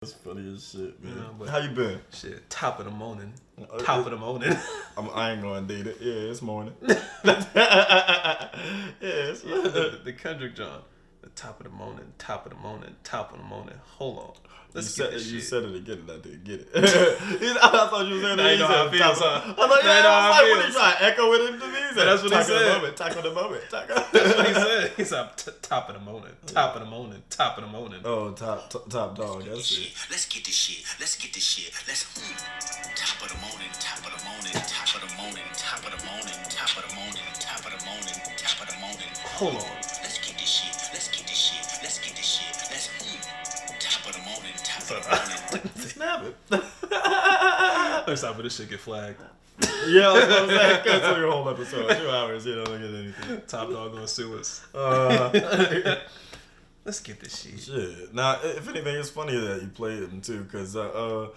That's funny as shit, man. But how you been? Shit, top of the morning. Top of the morning. I ain't gonna date it. Yeah, it's morning. Yes. Yeah, the Kendrick John. The top of the morning, top of the morning, top of the morning. Hold on. Let's get this shit. You said it again and I didn't get it. I thought you were saying that. You know how I feel, son. I thought, yeah, I was like, what are you trying to echo with him to me? That's what he said. Taco the moment. That's what he said. He said, top of the morning, top of the morning, top of the morning. Oh, top dog. That's it. Let's get this shit. Let's get this shit. Let's top of the morning, top of the morning, top of the morning, top of the morning, top of the morning, top of the morning, top of the morning. Hold on. Let's get this shit. Let's get this shit. Let's get this shit. Let's top of the morning, top of the morning. Snap it. Let's stop for this shit get flagged. Yeah, I was gonna say, cancel your whole episode. 2 hours, you don't get anything. Top dog gonna sue us. Let's get this shit. Shit. Now, if anything, it's funny that you played him too, because I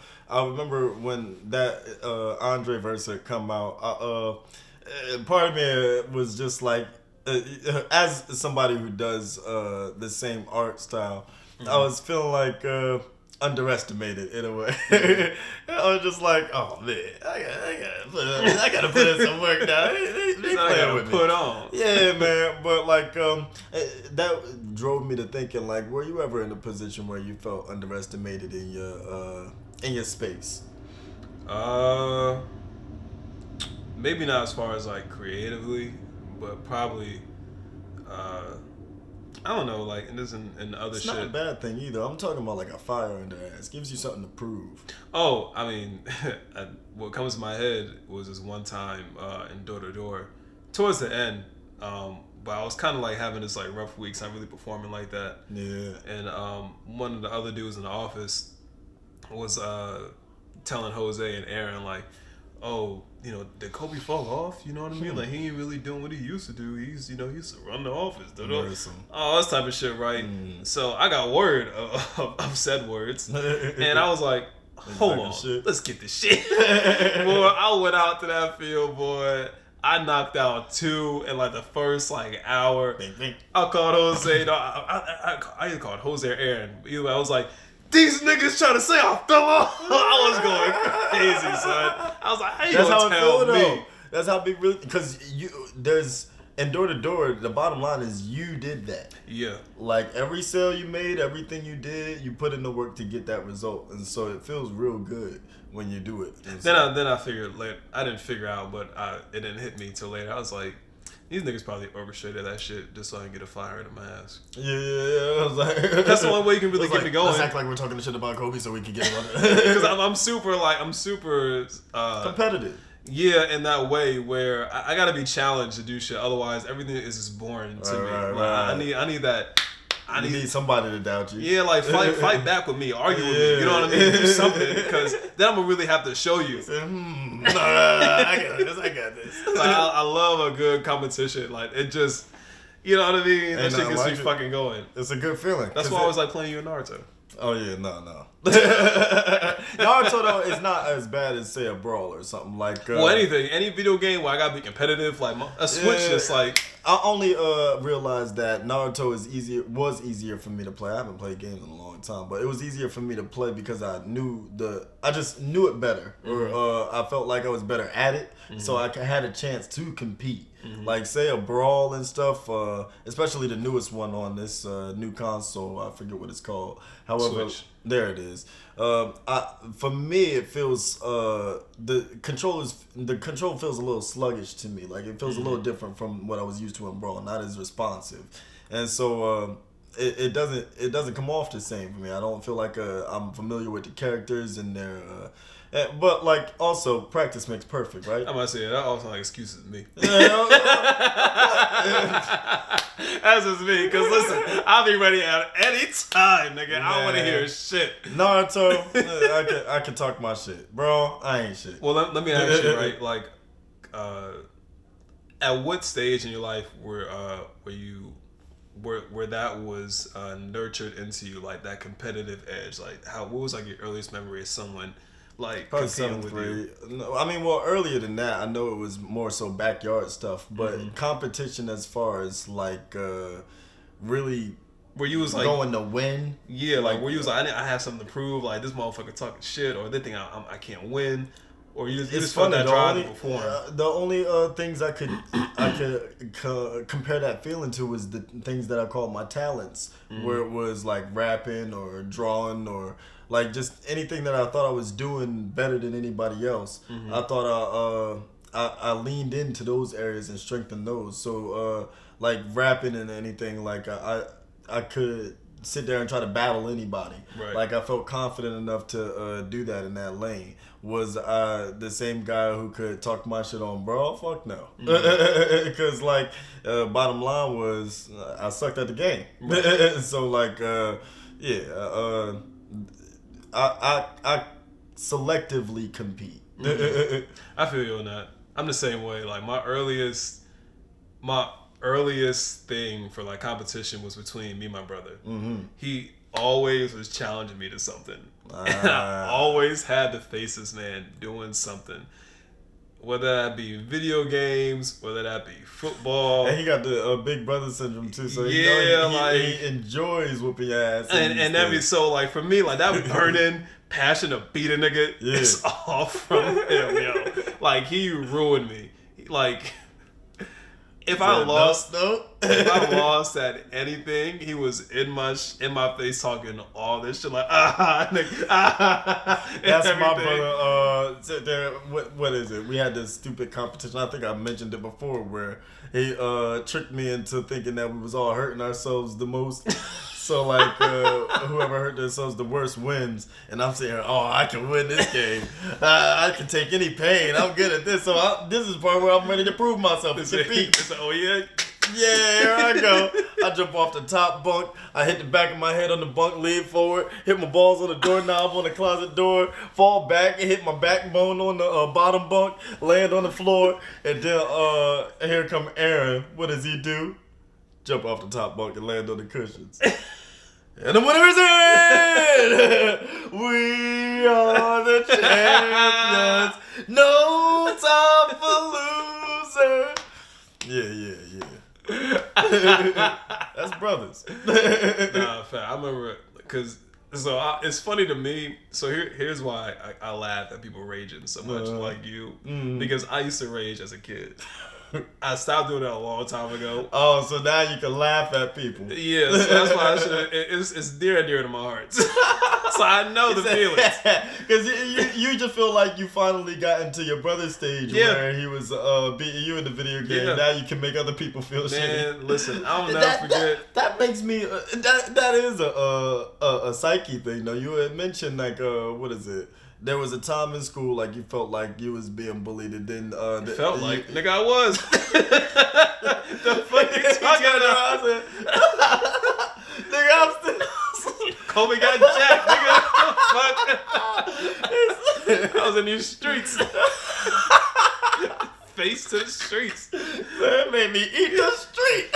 remember when that Andre verse had come out. Part of me was just like, as somebody who does the same art style, I was feeling like underestimated in a way. I was just like, oh man, I gotta put in some work now. They playing with me. Put on. Yeah, man. But like, that drove me to thinking, like, were you ever in a position where you felt underestimated in your space? Maybe not as far as like creatively, but probably. I don't know, like, and this and other it's shit. It's not a bad thing either. I'm talking about like a fire under ass. Gives you something to prove. Oh, I mean, what comes to my head was this one time in Door to Door, towards the end. But I was kind of like having this like rough weeks, not really performing like that. Yeah. And one of the other dudes in the office was telling Jose and Aaron like, oh, you know, did Kobe fall off? You know what I mean? Like, he ain't really doing what he used to do. He's, you know, he used to run the office. All this type of shit, right? So I got word of said words. And I was like, hold on, let's get this shit. Boy, I went out to that field, boy. I knocked out 2 in like the first like hour. I called Jose. No, I either called Jose or Aaron. Either way, I was like, these niggas trying to say I fell off. I was going crazy, son. I was like, how you gonna tell me? That's how big really, because there's, in Door to Door, the bottom line is you did that. Yeah. Like every sale you made, everything you did, you put in the work to get that result. And so it feels real good when you do it. Then I figured later, I didn't figure out, but it didn't hit me till later. I was like, these niggas probably orchestrated that shit just so I can get a fire in my ass. Yeah. I was like, that's the only way you can really get me going. Let's act like we're talking shit about Kobe so we can get him on Because I'm super competitive. Yeah, in that way where I gotta be challenged to do shit. Otherwise, everything is just boring to me. Right. I need that. I need somebody to doubt you. Yeah, like fight back with me, argue with me. You know what I mean? Do something, because then I'm gonna really have to show you. I got this. Like, I love a good competition. Like, it just, you know what I mean? That shit gets me fucking going. It's a good feeling. That's why I was like playing you in Naruto. Oh yeah, no. Naruto though is not as bad as say a Brawl or something like. Well, any video game where I gotta be competitive, like a Switch, just like. I only realized that Naruto was easier for me to play. I haven't played games in a long time, but it was easier for me to play because I just knew it better, or I felt like I was better at it, so I had a chance to compete. Like say a Brawl and stuff, especially the newest one on this new console. I forget what it's called. However, Switch. There it is. For me, it feels the control feels a little sluggish to me. Like it feels a little different from what I was used to in Brawl, not as responsive, and so it doesn't come off the same for me. I don't feel like I'm familiar with the characters and their. But like also practice makes perfect, right? I'm gonna say that also like excuses me. That's just me. Cause listen, I'll be ready at any time, nigga. I don't want to hear shit. Naruto, I can talk my shit, bro. I ain't shit. Well, let me ask you, right? Like, at what stage in your life where that was nurtured into you, like that competitive edge? Like, what was like your earliest memory of someone? Like probably competing with 7th grade. you? No, I mean, well, earlier than that, I know it was more so backyard stuff. But competition, as far as like really where you was like going to win. Yeah, like where you was like, I have something to prove. Like this motherfucker talking shit, or they think I can't win, or you just felt that drive to perform. The only things I could compare that feeling to was the things that I call my talents, where it was like rapping or drawing or like just anything that I thought I was doing better than anybody else. I thought I leaned into those areas and strengthened those. So like rapping and anything, like I could sit there and try to battle anybody. Right. Like I felt confident enough to do that in that lane. Was I the same guy who could talk my shit on Brawl? Fuck no. Because like bottom line was I sucked at the game. Right. So like I selectively compete. I feel you on that. I'm the same way. Like my earliest thing for like competition was between me and my brother. He always was challenging me to something. And I always had to face this man doing something. Whether that be video games, whether that be football. And he got the big brother syndrome too, so he enjoys whooping your ass. And that be so like for me, like that burning passion to beat a nigga is all from him, yo. Like he ruined me. Like if I lost at anything, he was in my face talking all this shit like nigga, That's my brother. Sit there. What is it? We had this stupid competition. I think I mentioned it before, where he tricked me into thinking that we was all hurting ourselves the most. So like whoever hurt themselves the worst wins, and I'm saying, oh, I can win this game. I can take any pain. I'm good at this. So this is the part where I'm ready to prove myself and compete. Oh yeah. Yeah, here I go. I jump off the top bunk. I hit the back of my head on the bunk, lean forward, hit my balls on the doorknob on the closet door, fall back and hit my backbone on the bottom bunk, land on the floor, and then here come Aaron. What does he do? Jump off the top bunk and land on the cushions. And the winner is in! We are the champions. No time for loser. Yeah. That's brothers. Nah, fact. I remember because it's funny to me. So here's why I laugh at people raging so much like you, because I used to rage as a kid. I stopped doing that a long time ago. Oh, so now you can laugh at people. Yeah, so that's why it's dear and dear to my heart. So I know the feelings. Because you just feel like you finally got into your brother's stage where he was beating you in the video game. Yeah. Now you can make other people feel shitty. Man, listen, I'll never forget. That makes me... that is a psyche thing, though. You had mentioned, like, what is it? There was a time in school like you felt like you was being bullied, and then nigga, I was. The fuck you talking about? Nigga, I'm still. Kobe got jacked, nigga. Fuck. I was in these streets. Face to the streets. That made me eat the street.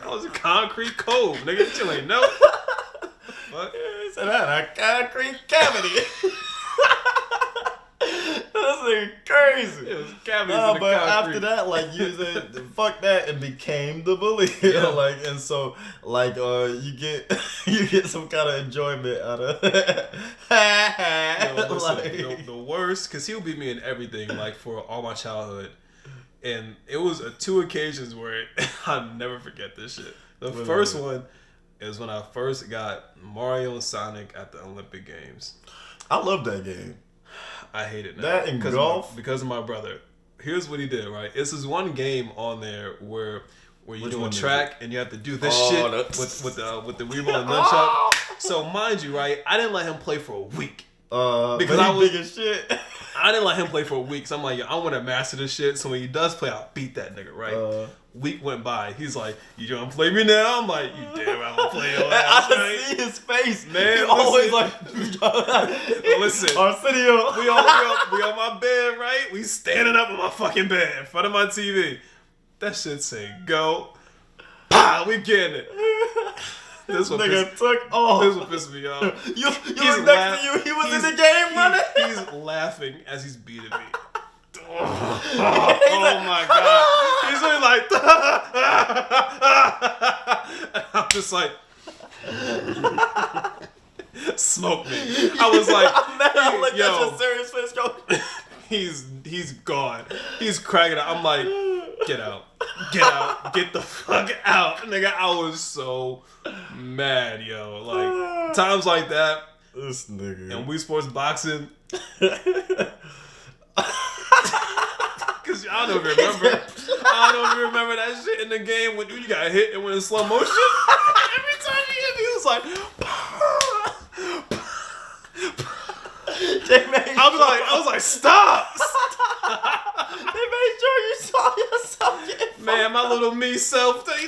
I was a concrete cove, nigga. You ain't know. What? He said I had a concrete cavity. That's crazy. It was cavities in the but concrete. after that, like you said, fuck that, and became the bully. Yeah. Like, and so like you get some kind of enjoyment out of listen, the worst, because he'll beat me in everything, like for all my childhood, and it was 2 occasions where I'll never forget this shit. The first one is when I first got Mario and Sonic at the Olympic Games. I love that game. I hate it now. That and golf? Because of my brother. Here's what he did, right? It's this one game on there where you do a track and you have to do this shit with the Weeble and nunchuck. So mind you, right, I didn't let him play for a week. Because I was big as shit. I didn't let him play for a week. So I'm like, I want to master this shit. So when he does play, I'll beat that nigga, right? Week went by. He's like, you gonna play me now? I'm like, you damn right, I'm gonna play your ass. I see his face. Man, he always like, listen. Arsenio. We on my bed, right? We standing up on my fucking bed in front of my TV. That shit say go. Ah, we getting it. This one nigga took off. This one pissed me off. You was next to you. He was in the game running. He's laughing as he's beating me. Oh my god. He's really like just like, smoke me. I was like, I'm like, yo, that's your serious face, bro. he's gone. He's cracking out. I'm like, get out, get the fuck out, nigga. I was so mad, yo. Like times like that. This nigga. And Wii Sports Boxing. Cause I don't remember. I don't remember that shit in the game when you got hit and went in slow motion. Every time he hit me, it was like. I was like, stop! They made sure you saw yourself getting Man, my little me self, they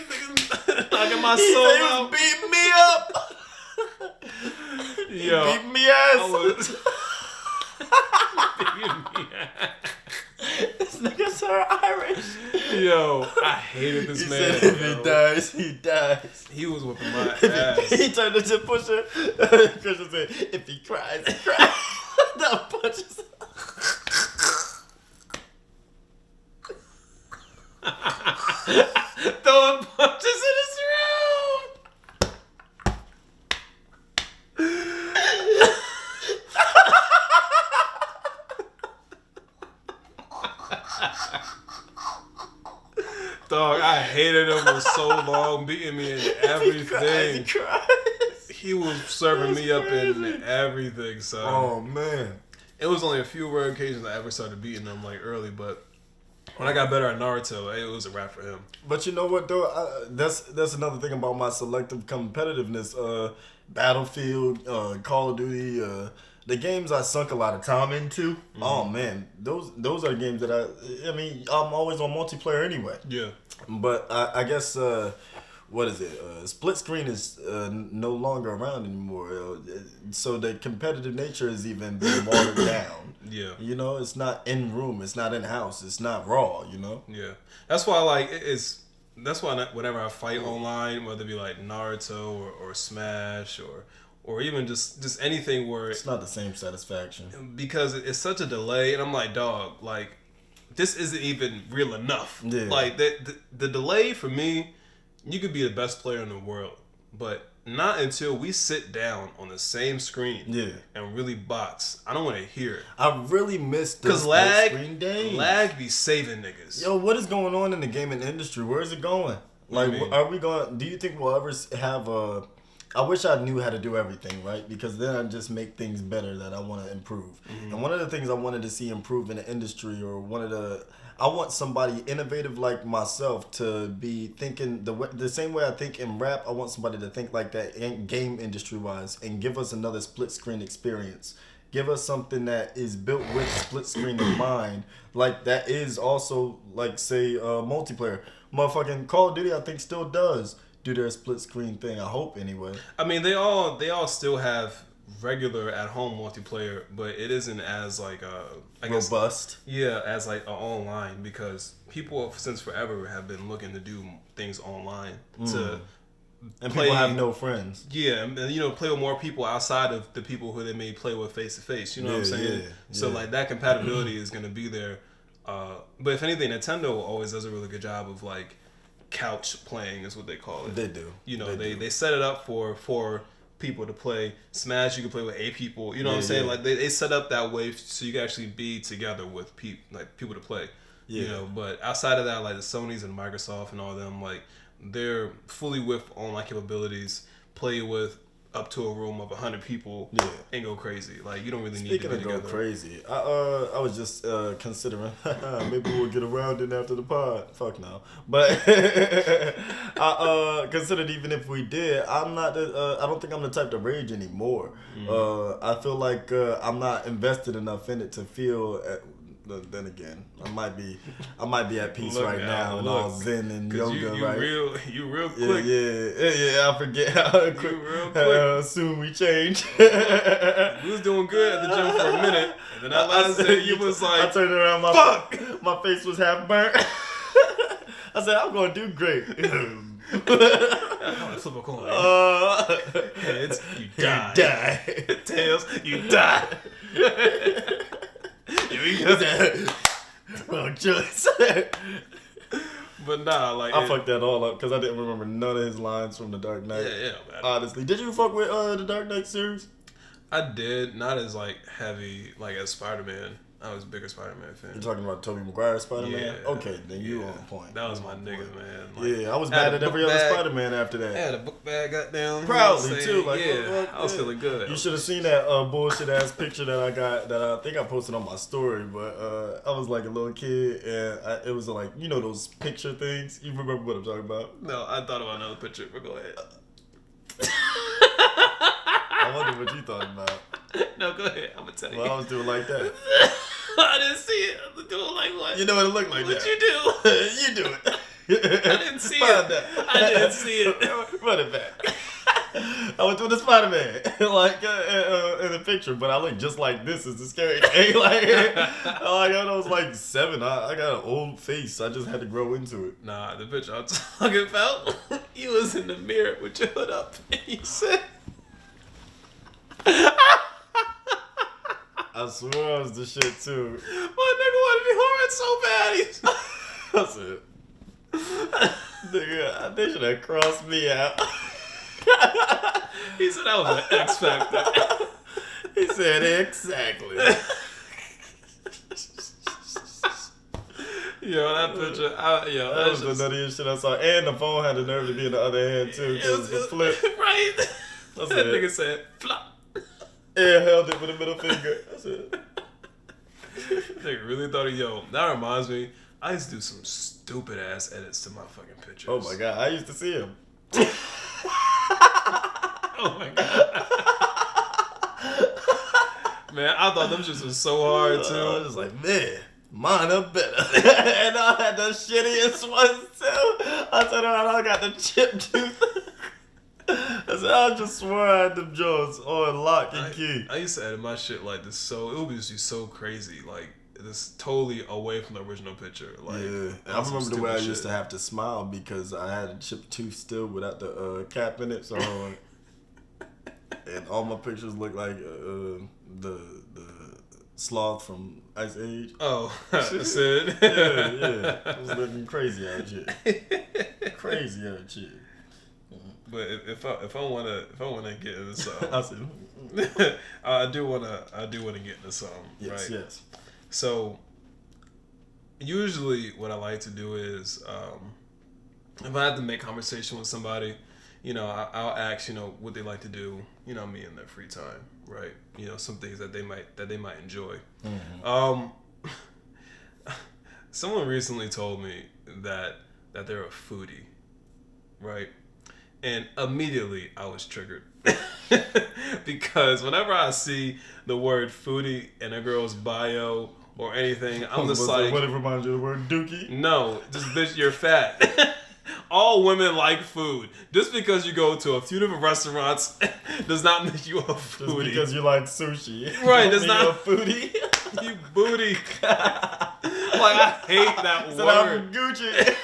knocking my He soul said he out. was beating me up. Yo, Beating me ass. This nigga's are Irish. Yo, I hated this He man. said if yo. he dies, he dies. He was whipping my ass. He turned into Pusha. Christian said, if he cries, he cries. The punches. Throwing punches in his room. Dog, I hated him for so long, beating me in everything. He cries. He was serving me up in everything, so. Oh, man. It was only a few rare occasions I ever started beating him like early, but when I got better at Naruto, it was a wrap for him. But you know what, though? That's another thing about my selective competitiveness. Battlefield, Call of Duty, the games I sunk a lot of time into. Mm-hmm. Oh man, those are the games that I mean, I'm always on multiplayer anyway. Yeah. But I guess what is it? Split screen is no longer around anymore. So the competitive nature is even being watered down. Yeah. You know, it's not in room, it's not in house, it's not raw. You know. Yeah. That's why like it's. That's why whenever I fight online, whether it be like Naruto or Smash or even just anything where it's not the same satisfaction because it's such a delay, and I'm like, dog, like this isn't even real enough. Yeah. Like the delay for me, you could be the best player in the world, but not until we sit down on the same screen and really box. I don't want to hear it. I really miss the screen days. Lag be saving niggas. Yo, what is going on in the gaming industry? Where is it going? Like, are we going? Do you think we'll ever have a? I wish I knew how to do everything, right? Because then I'd just make things better that I want to improve. Mm-hmm. And one of the things I wanted to see improve in the industry, or I want somebody innovative like myself to be thinking the same way I think in rap. I want somebody to think like that in game industry wise and give us another split screen experience. Give us something that is built with split screen in mind. Like that is also like say multiplayer. Motherfucking Call of Duty I think still does do their split screen thing. I hope anyway. I mean they all still have regular at home multiplayer, but it isn't as like I guess robust. Yeah, as like online because people since forever have been looking to do things online to and play, people have no friends. Yeah, and you know play with more people outside of the people who they may play with face to face. You know what I'm saying? So like that compatibility is gonna be there. But if anything, Nintendo always does a really good job of like couch playing is what they call it. They do. You know they set it up for people to play. Smash you can play with 8 people. You know what I'm saying? Like they set up that way so you can actually be together with people to play. Yeah. You know, but outside of that, like the Sonys and Microsoft and all them, like they're fully with online capabilities. Play with up to a room of 100 people and go crazy. Like you don't really need to be together. Go crazy. I was just considering maybe we'll get around it after the pod. Fuck no. But I considered even if we did, I'm not. I don't think I'm the type to rage anymore. I feel like I'm not invested enough in it to feel. Then again, I might be at peace right now and all zen and yoga, you real quick. Yeah. I forget how quick. You real quick. Soon we change. We was doing good at the gym for a minute, and then that last day you was like, I turned around, my face was half burnt. I said, I'm gonna do great. Flip a coin. Heads, you die. Tails, you die. Wrong choice. But nah, like I fucked that all up because I didn't remember none of his lines from The Dark Knight. Yeah, man. Honestly, did you fuck with The Dark Knight series? I did, not as like heavy like as SpiderMan. I was a bigger SpiderMan fan. You're talking about Tobey Maguire's Spider-Man? Yeah, okay, then you on point. That was my nigga, man. Like, I was mad at every other Spider-Man after that. I had a book bag, goddamn. Proudly too, like I was feeling good. You should have seen that bullshit ass picture that I got that I think I posted on my story. But I was like a little kid, and it was like those picture things. You remember what I'm talking about? No, I thought about another picture, but go ahead. I wonder what you thought about. No, go ahead. I'm gonna tell you. Well, I was doing like that. I didn't see it. I was doing like what? You know what it looked like? What'd that. you do? You do it. I didn't see it. I didn't see it. Run it back. I was doing the Spider-Man like in the picture, but I look just like this. Is the scary thing? Like I was like 7. I got an old face. I just had to grow into it. Nah, the picture I'm talking about. You was in the mirror with your hood up, and you said. I swear I was the shit too. My nigga wanted to be horrid so bad. That's it. Nigga, they should have crossed me out. He said that was an X Factor. He said exactly. Yo, that picture. That was the nuttiest shit I saw. And the phone had the nerve to be in the other hand too, because the flip. Right. That's That it. nigga said flop. And held it with a middle finger. That's it. Nigga really thought that reminds me. I used to do some stupid ass edits to my fucking pictures. Oh my god, I used to see him. Oh my god. Man, I thought them shits was so hard too. I was just like, man, mine are better. And I had the shittiest ones too. I turned around, I got the chip tooth. I said, I just swore I had them jaws on lock and key. I used to edit my shit like this, so it would just be so crazy, like this totally away from the original picture. Like, yeah, I remember the way I used to have to smile because I had a chipped tooth still without the cap in it. So, and all my pictures look like the sloth from Ice Age. Oh, Sid. yeah, I was looking crazy out here. Crazy out here. But if I wanna get into something, I said, I do wanna get into something. yes, right? yes. So usually what I like to do is if I have to make conversation with somebody, I'll ask what they like to do, me in their free time, right? Some things that they might enjoy. Mm-hmm. Someone recently told me that they're a foodie, right? And immediately I was triggered because whenever I see the word foodie in a girl's bio or anything, I'm just like, what it reminds you of the word dookie? no, just bitch, you're fat. All women like food. Just because you go to a few different restaurants does not make you a foodie. Just because you like sushi, Right? Does Does not a foodie. You booty. Like I hate that So word. I'm Gucci.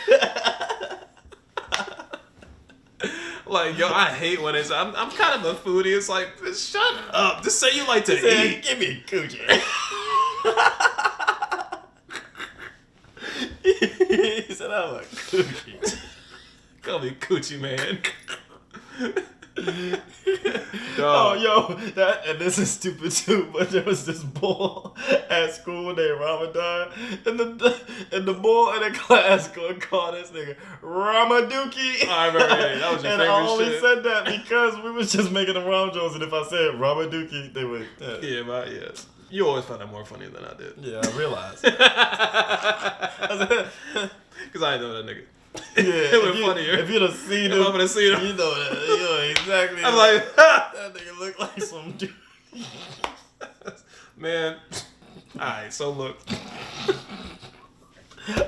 Like, I hate when it's I'm kind of a foodie. It's like, shut up. Just say you like to eat. Give me Gucci. He said, I'm a Gucci. Call me Coochie Man. Oh, yo, and this is stupid too, but there was this bull at school named Ramadan, and the bull in the class going to call this nigga Ramaduki. I remember that was your and favorite I only shit. said that because we was just making the Ram Jones, and if I said Ramaduki, they would. Yeah. You always found that more funny than I did. Yeah, I realized. Because I didn't know that nigga. Yeah, It was funnier. If you'd have seen him, I would have seen him. you know that. You know exactly. I'm like, that nigga look like some dude. man. Alright, so look.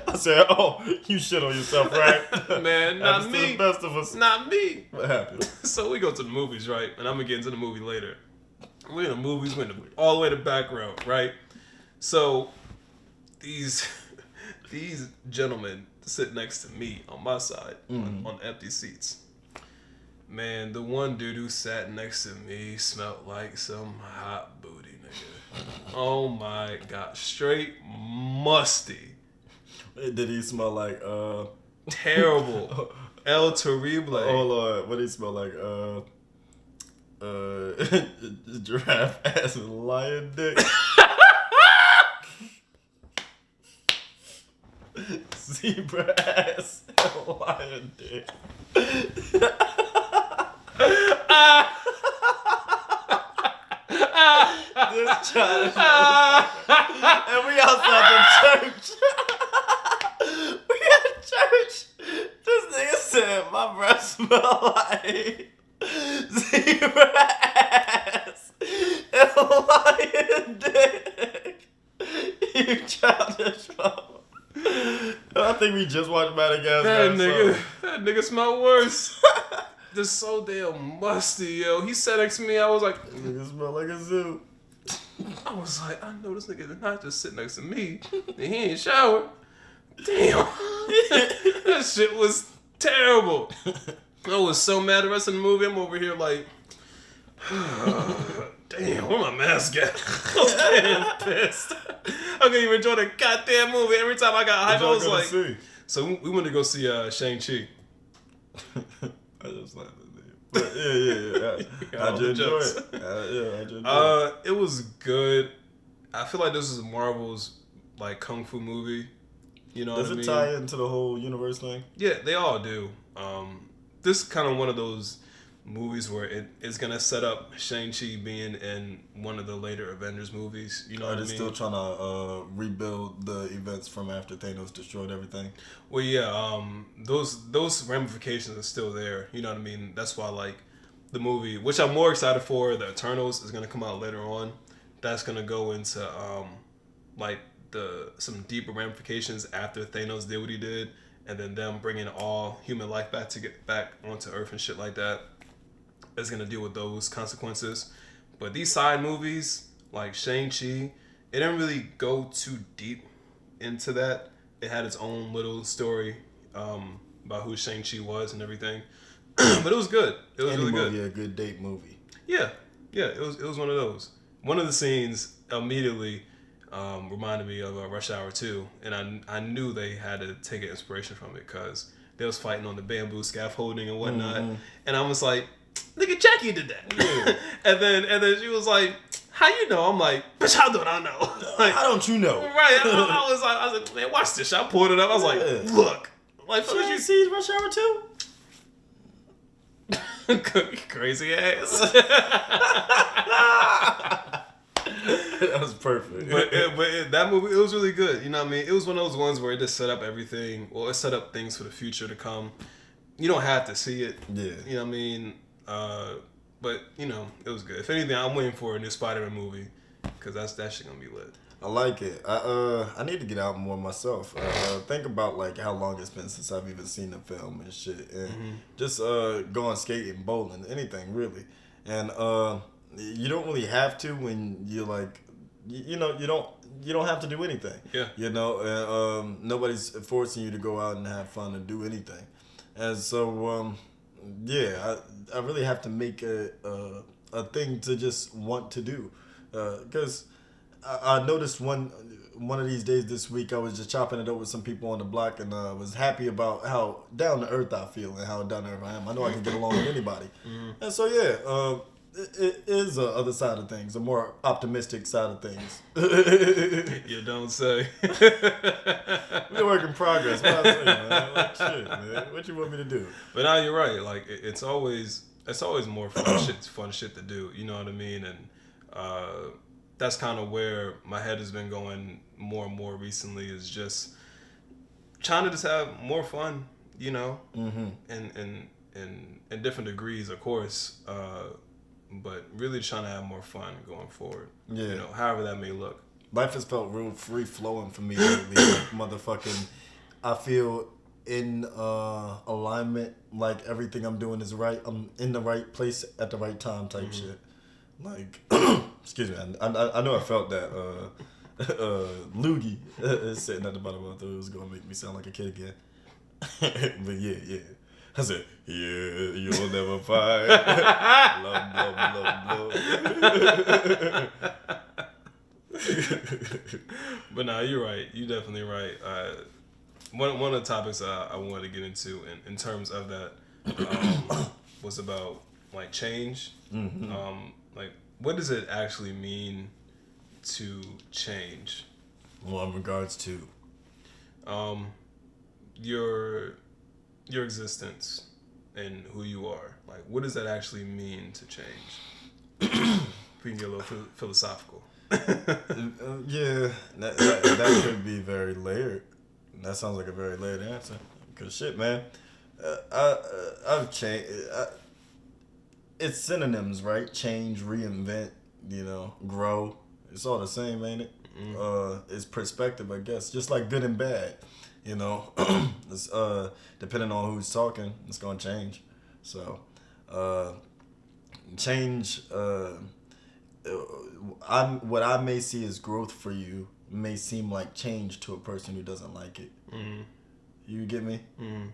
I said, oh, you shit on yourself, right? Man, not Happens to me. the best of us. Not me. What happened? So we go to the movies, right? And I'm gonna get into the movie later. We're in the movies, all the way to the back row, right? So these gentlemen sit next to me on my side on empty seats. Man, the one dude who sat next to me smelled like some hot booty, nigga. Oh my god, straight musty. Did he smell like Terrible. El Terrible. Oh Lord, what do you smell like? Giraffe ass and lion dick. Zebra ass and lion dick. This child. And we outside the church. We at church. This nigga said my breath smell like zebra ass and lion dick. You childish fuck. I think we just watched Madagascar. That nigga smell worse. Just so damn musty, yo. He sat next to me. I was like, Nigga smell like a zoo. I was like, I know this nigga did not just sit next to me and he ain't showered. Damn. That shit was terrible. I was so mad the rest of the movie. I'm over here like, damn, where my mask at? I was damn pissed. I couldn't even enjoy the goddamn movie. Every time I got hype, I was like, so we went to go see Shang-Chi. I just like the name. But yeah. I did enjoy it. I did enjoy it. It was good. I feel like this is Marvel's like kung fu movie. You know Does what I mean? it tie into the whole universe thing? Yeah, they all do. This is kind of one of those movies where it's gonna set up Shang-Chi being in one of the later Avengers movies. You know what I mean? They're still trying to rebuild the events from after Thanos destroyed everything. Well, yeah, those ramifications are still there. You know what I mean? That's why, like, the movie, which I'm more excited for, The Eternals, is gonna come out later on. That's gonna go into like some deeper ramifications after Thanos did what he did, and then them bringing all human life back to get back onto Earth and shit like that. It's gonna deal with those consequences. But these side movies, like Shang-Chi, it didn't really go too deep into that. It had its own little story about who Shang-Chi was and everything. But it was good. It was really good. Yeah, a good date movie. Yeah, it was one of those. One of the scenes immediately reminded me of Rush Hour 2, and I knew they had to take an inspiration from it because they was fighting on the bamboo scaffolding and whatnot, and I was like, nigga, Jackie did that. Yeah. and then she was like, how you know? I'm like, bitch, how do I know? Like, how don't you know? Right. I was like, man, watch this shit. I pulled it up. I was like, look. Like, did you see Rush Hour 2? Crazy ass. That was perfect. But that movie, it was really good. You know what I mean? It was one of those ones where it just set up everything. Well, it set up things for the future to come. You don't have to see it. Yeah. You know what I mean? But, you know, it was good. If anything, I'm waiting for a new SpiderMan movie because that shit gonna be lit. I like it. I need to get out more myself. Think about like how long it's been since I've even seen the film and shit, and just going skating, bowling, anything really. And you don't really have to when you're like, you don't have to do anything. Yeah. You know, and nobody's forcing you to go out and have fun and do anything. And so yeah, I really have to make a thing to just want to do, because I noticed one of these days this week I was just chopping it up with some people on the block and was happy about how down to earth I feel and how down to earth I am. I know I can get along with anybody, and so yeah, it is the other side of things, a more optimistic side of things. You don't say. We're a work in progress. What I say, man? Like, shit, man. What you want me to do? But now you're right. Like it's always more fun shit to do. You know what I mean? And that's kind of where my head has been going more and more recently. Is just trying to just have more fun. You know, and in different degrees, of course. But really trying to have more fun going forward. Yeah. You know, however that may look. Life has felt real free flowing for me lately. Like, motherfucking, I feel in alignment. Like everything I'm doing is right. I'm in the right place at the right time type shit. Like, excuse me. I know I felt that. Loogie sitting at the bottom of my throat was gonna make me sound like a kid again. But yeah. I said, yeah, you'll never find love. But nah, you're right. You're definitely right. one of the topics I wanted to get into in terms of that was about like change. Mm-hmm. Like, what does it actually mean to change? Well, in regards to your existence and who you are. Like, what does that actually mean to change? If we can get a little philosophical. Yeah, that could be very layered. That sounds like a very layered answer. Cause shit, man, I've changed. It's synonyms, right? Change, reinvent, grow. It's all the same, ain't it? Mm-hmm. It's perspective, I guess. Just like good and bad, It's depending on who's talking, it's gonna change. So, change. What I may see as growth for you may seem like change to a person who doesn't like it. Mm-hmm. You get me? Mm-hmm.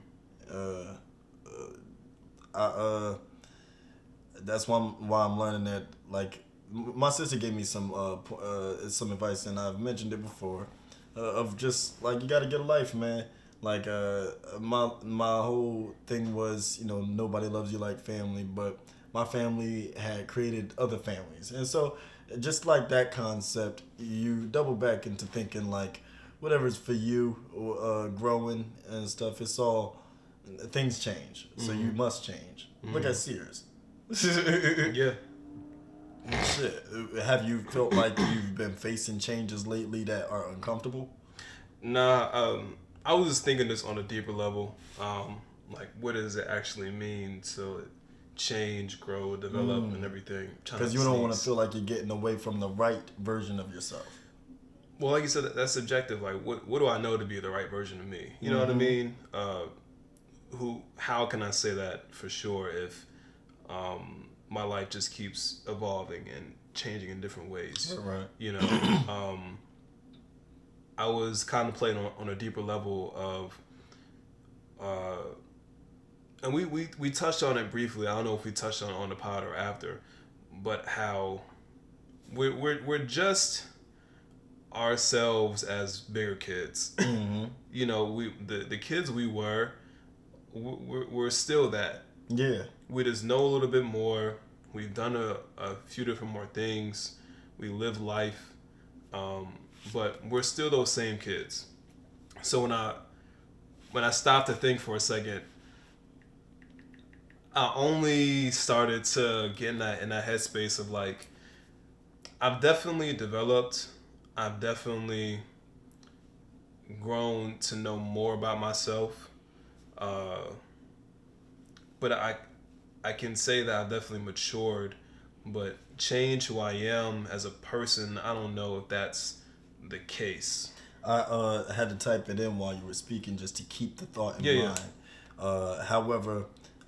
That's why I'm learning that. Like, my sister gave me some advice, and I've mentioned it before, of just like, you gotta get a life, man. Like, my whole thing was, nobody loves you like family, but my family had created other families, and so just like that concept, you double back into thinking like, whatever's for you, growing and stuff. It's all, things change, so you must change. Look at Sears. Yeah. Shit. Have you felt like you've been facing changes lately that are uncomfortable? Nah. I was just thinking this on a deeper level. Like, what does it actually mean to change, grow, develop, and everything? Because you don't want to feel like you're getting away from the right version of yourself. Well, like you said, that's subjective. Like, what do I know to be the right version of me? You know what I mean? How can I say that for sure if my life just keeps evolving and changing in different ways? Right. I was contemplating on a deeper level of, and we touched on it briefly. I don't know if we touched on the pod or after, but how we're just ourselves as bigger kids. Mm-hmm. The kids we're still that. Yeah. We just know a little bit more. We've done a few different more things. We live life. But we're still those same kids. So when I stopped to think for a second, I only started to get in that headspace of like, I've definitely developed. I've definitely grown to know more about myself. But I can say that I've definitely matured. But change who I am as a person, I don't know if that's the case. I had to type it in while you were speaking just to keep the thought in mind. Yeah. However,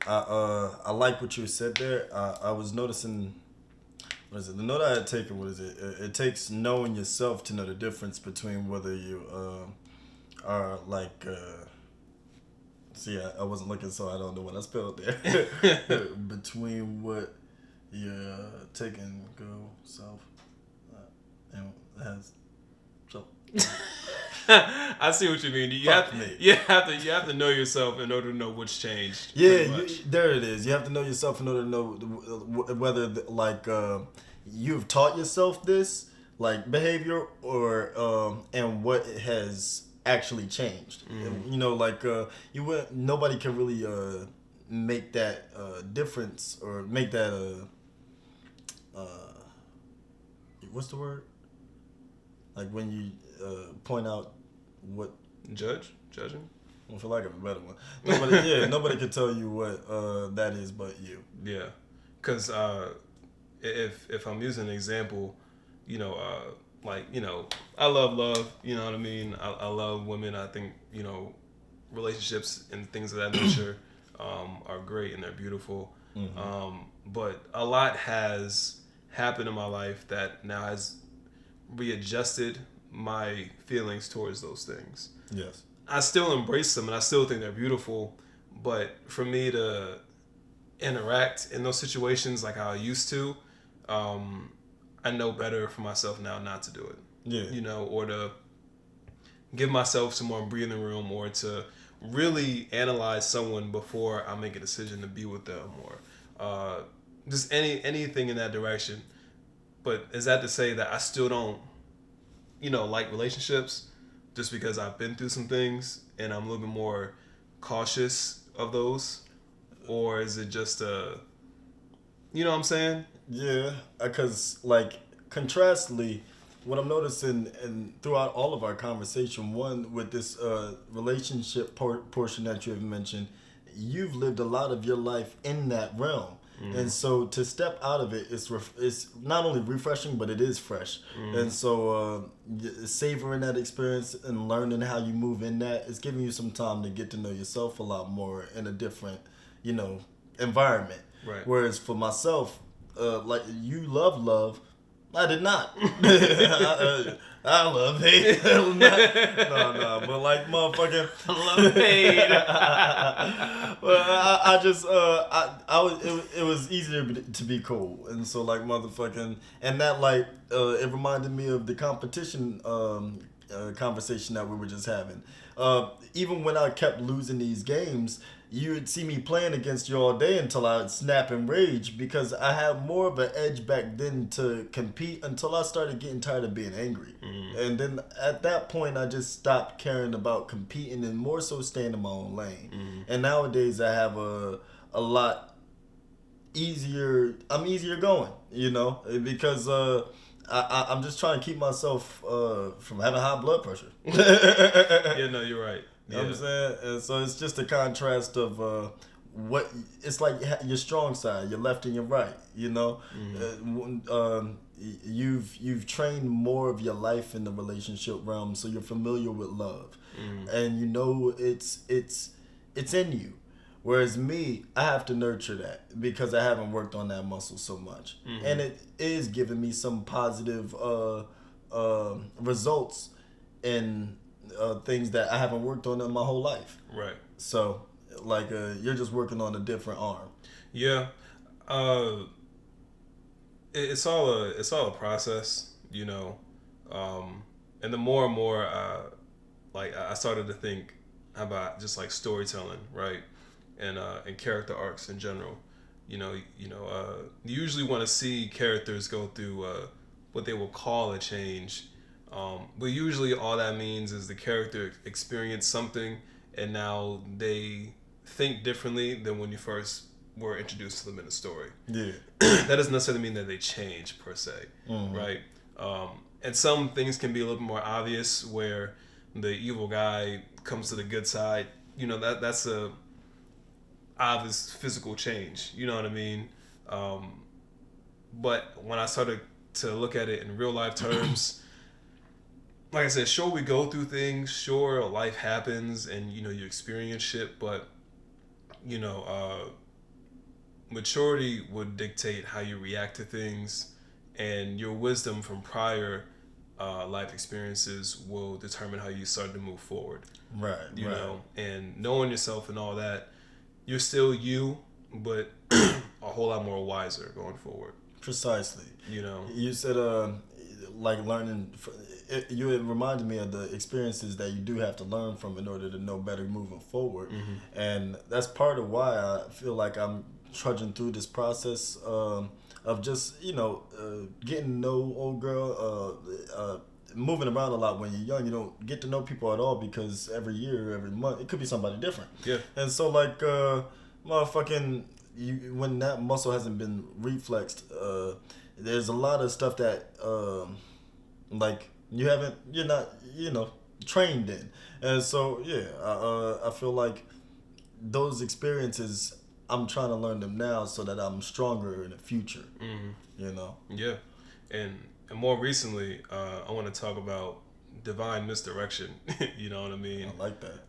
I like what you said there. I was noticing, what is it? The note I had taken, what is it? It takes knowing yourself to know the difference between whether you are like, see, I wasn't looking, so I don't know what I spelled there. Between what you're taking, go, self, and has. I see what you mean. You have to know yourself in order to know what's changed. Yeah, there it is. You have to know yourself in order to know whether you've taught yourself this like behavior or and what has actually changed. Mm-hmm. Nobody can really make that difference or make that what's the word? Like when you point out what judging. Well, for lack of a better one, nobody can tell you what that is but you. Yeah, because if I'm using an example, I love love. You know what I mean? I love women. I think relationships and things of that nature are great and they're beautiful. Mm-hmm. But a lot has happened in my life that now has readjusted my feelings towards those things. Yes. I still embrace them and I still think they're beautiful, but for me to interact in those situations like how I used to, I know better for myself now not to do it. Yeah. Or to give myself some more breathing room, or to really analyze someone before I make a decision to be with them, or just anything in that direction. But is that to say that I still don't, like relationships, just because I've been through some things and I'm a little bit more cautious of those? Or is it just you know what I'm saying? Yeah, because like contrastly, what I'm noticing and throughout all of our conversation, one with this relationship portion that you have mentioned, you've lived a lot of your life in that realm. And so to step out of it, it's not only refreshing, but it is fresh. And so savoring that experience and learning how you move in that, it's giving you some time to get to know yourself a lot more in a different, environment. Right. Whereas for myself, like you love, I did not. I love hate. No, but like motherfucking Love hate. But I just I was it was easier to be cool, and so like motherfucking, and that like it reminded me of the competition conversation that we were just having. Even when I kept losing these games, you would see me playing against you all day until I would snap and rage, because I had more of an edge back then to compete until I started getting tired of being angry. And then at that point, I just stopped caring about competing and more so staying in my own lane. And nowadays, I have a lot easier. I'm easier going, because I'm just trying to keep myself from having high blood pressure. Yeah, no, you're right. You know what I'm saying? And so it's just a contrast of what it's like your strong side, your left and your right. You've trained more of your life in the relationship realm, so you're familiar with love, and it's in you. Whereas me, I have to nurture that because I haven't worked on that muscle so much, and it is giving me some positive results in things that I haven't worked on in my whole life. Right. So, like, you're just working on a different arm. Yeah. It's all a process, and the more and more, I started to think about just like storytelling, right, and character arcs in general. You usually want to see characters go through what they will call a change. But usually all that means is the character experienced something and now they think differently than when you first were introduced to them in the story. Yeah. That doesn't necessarily mean that they change per se, right? And some things can be a little bit more obvious where the evil guy comes to the good side. That's a obvious physical change. You know what I mean? But when I started to look at it in real life terms, like I said, sure, we go through things, sure, life happens and, you experience shit, but, maturity would dictate how you react to things, and your wisdom from prior life experiences will determine how you start to move forward. Right, you know, and knowing yourself and all that, you're still you, but a whole lot more wiser going forward. Precisely. You said, like learning, you had reminded me of the experiences that you do have to learn from in order to know better moving forward. And that's part of why I feel like I'm trudging through this process of just, getting to know old girl, moving around a lot when you're young. You don't get to know people at all because every year, every month, it could be somebody different. Yeah. And so like, motherfucking, when that muscle hasn't been reflexed, there's a lot of stuff that, like, you're not, trained in. And so, yeah, I feel like those experiences, I'm trying to learn them now so that I'm stronger in the future. Yeah. And more recently, I want to talk about divine misdirection. You know what I mean? I like that.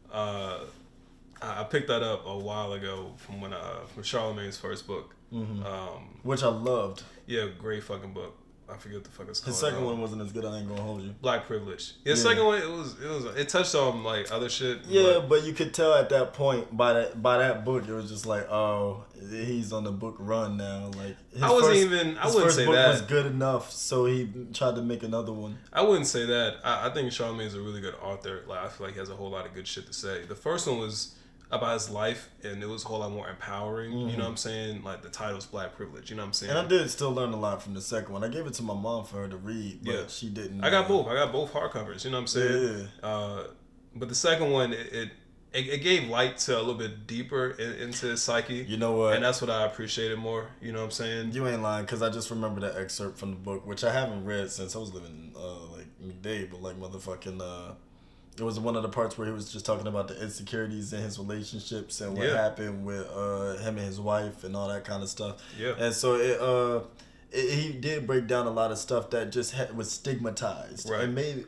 I picked that up a while ago from from Charlemagne's first book, which I loved. Yeah, great fucking book. I forget what the fuck it's called. His second one wasn't as good. I ain't gonna hold you. Black Privilege. His second one, it touched on like other shit. Yeah, but you could tell at that point by that book, it was just like, oh, he's on the book run now. Like I wouldn't say book that was good enough, so he tried to make another one. I wouldn't say that. I think Charlamagne's a really good author. Like I feel like he has a whole lot of good shit to say. The first one was about his life, and it was a whole lot more empowering. Mm-hmm. You know what I'm saying? Like the title's Black Privilege. You know what I'm saying? And I did still learn a lot from the second one. I gave it to my mom for her to read, but she didn't. I got both. I got both hardcovers. You know what I'm saying? Yeah. But the second one, it gave light to a little bit deeper into his psyche. You know what? And that's what I appreciated more. You know what I'm saying? You ain't lying, because I just remember that excerpt from the book, which I haven't read since I was living like McDade, but like motherfucking. It was one of the parts where he was just talking about the insecurities in his relationships and what happened with him and his wife and all that kind of stuff. Yeah. And so he did break down a lot of stuff that just was stigmatized. Right. It made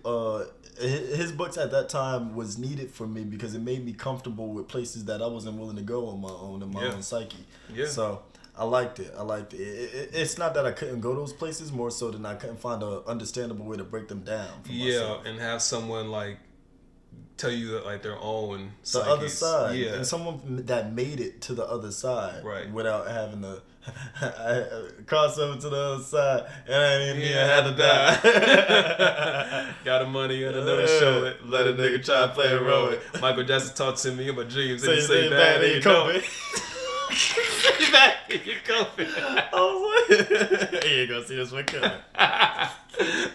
his books at that time was needed for me because it made me comfortable with places that I wasn't willing to go on my own in my own psyche. Yeah. So I liked it. It's not that I couldn't go those places, more so than I couldn't find an understandable way to break them down for myself. And have someone like tell you that like their own the other side, and someone that made it to the other side, right, without having to cross over to the other side, and I didn't even had to die. Got the money and I never show it. Let a nigga try to play a role. Michael Jackson talked to me in my dreams, and he say bad and you know it. You bad and you COVID. I was like, you ain't gonna see this one coming.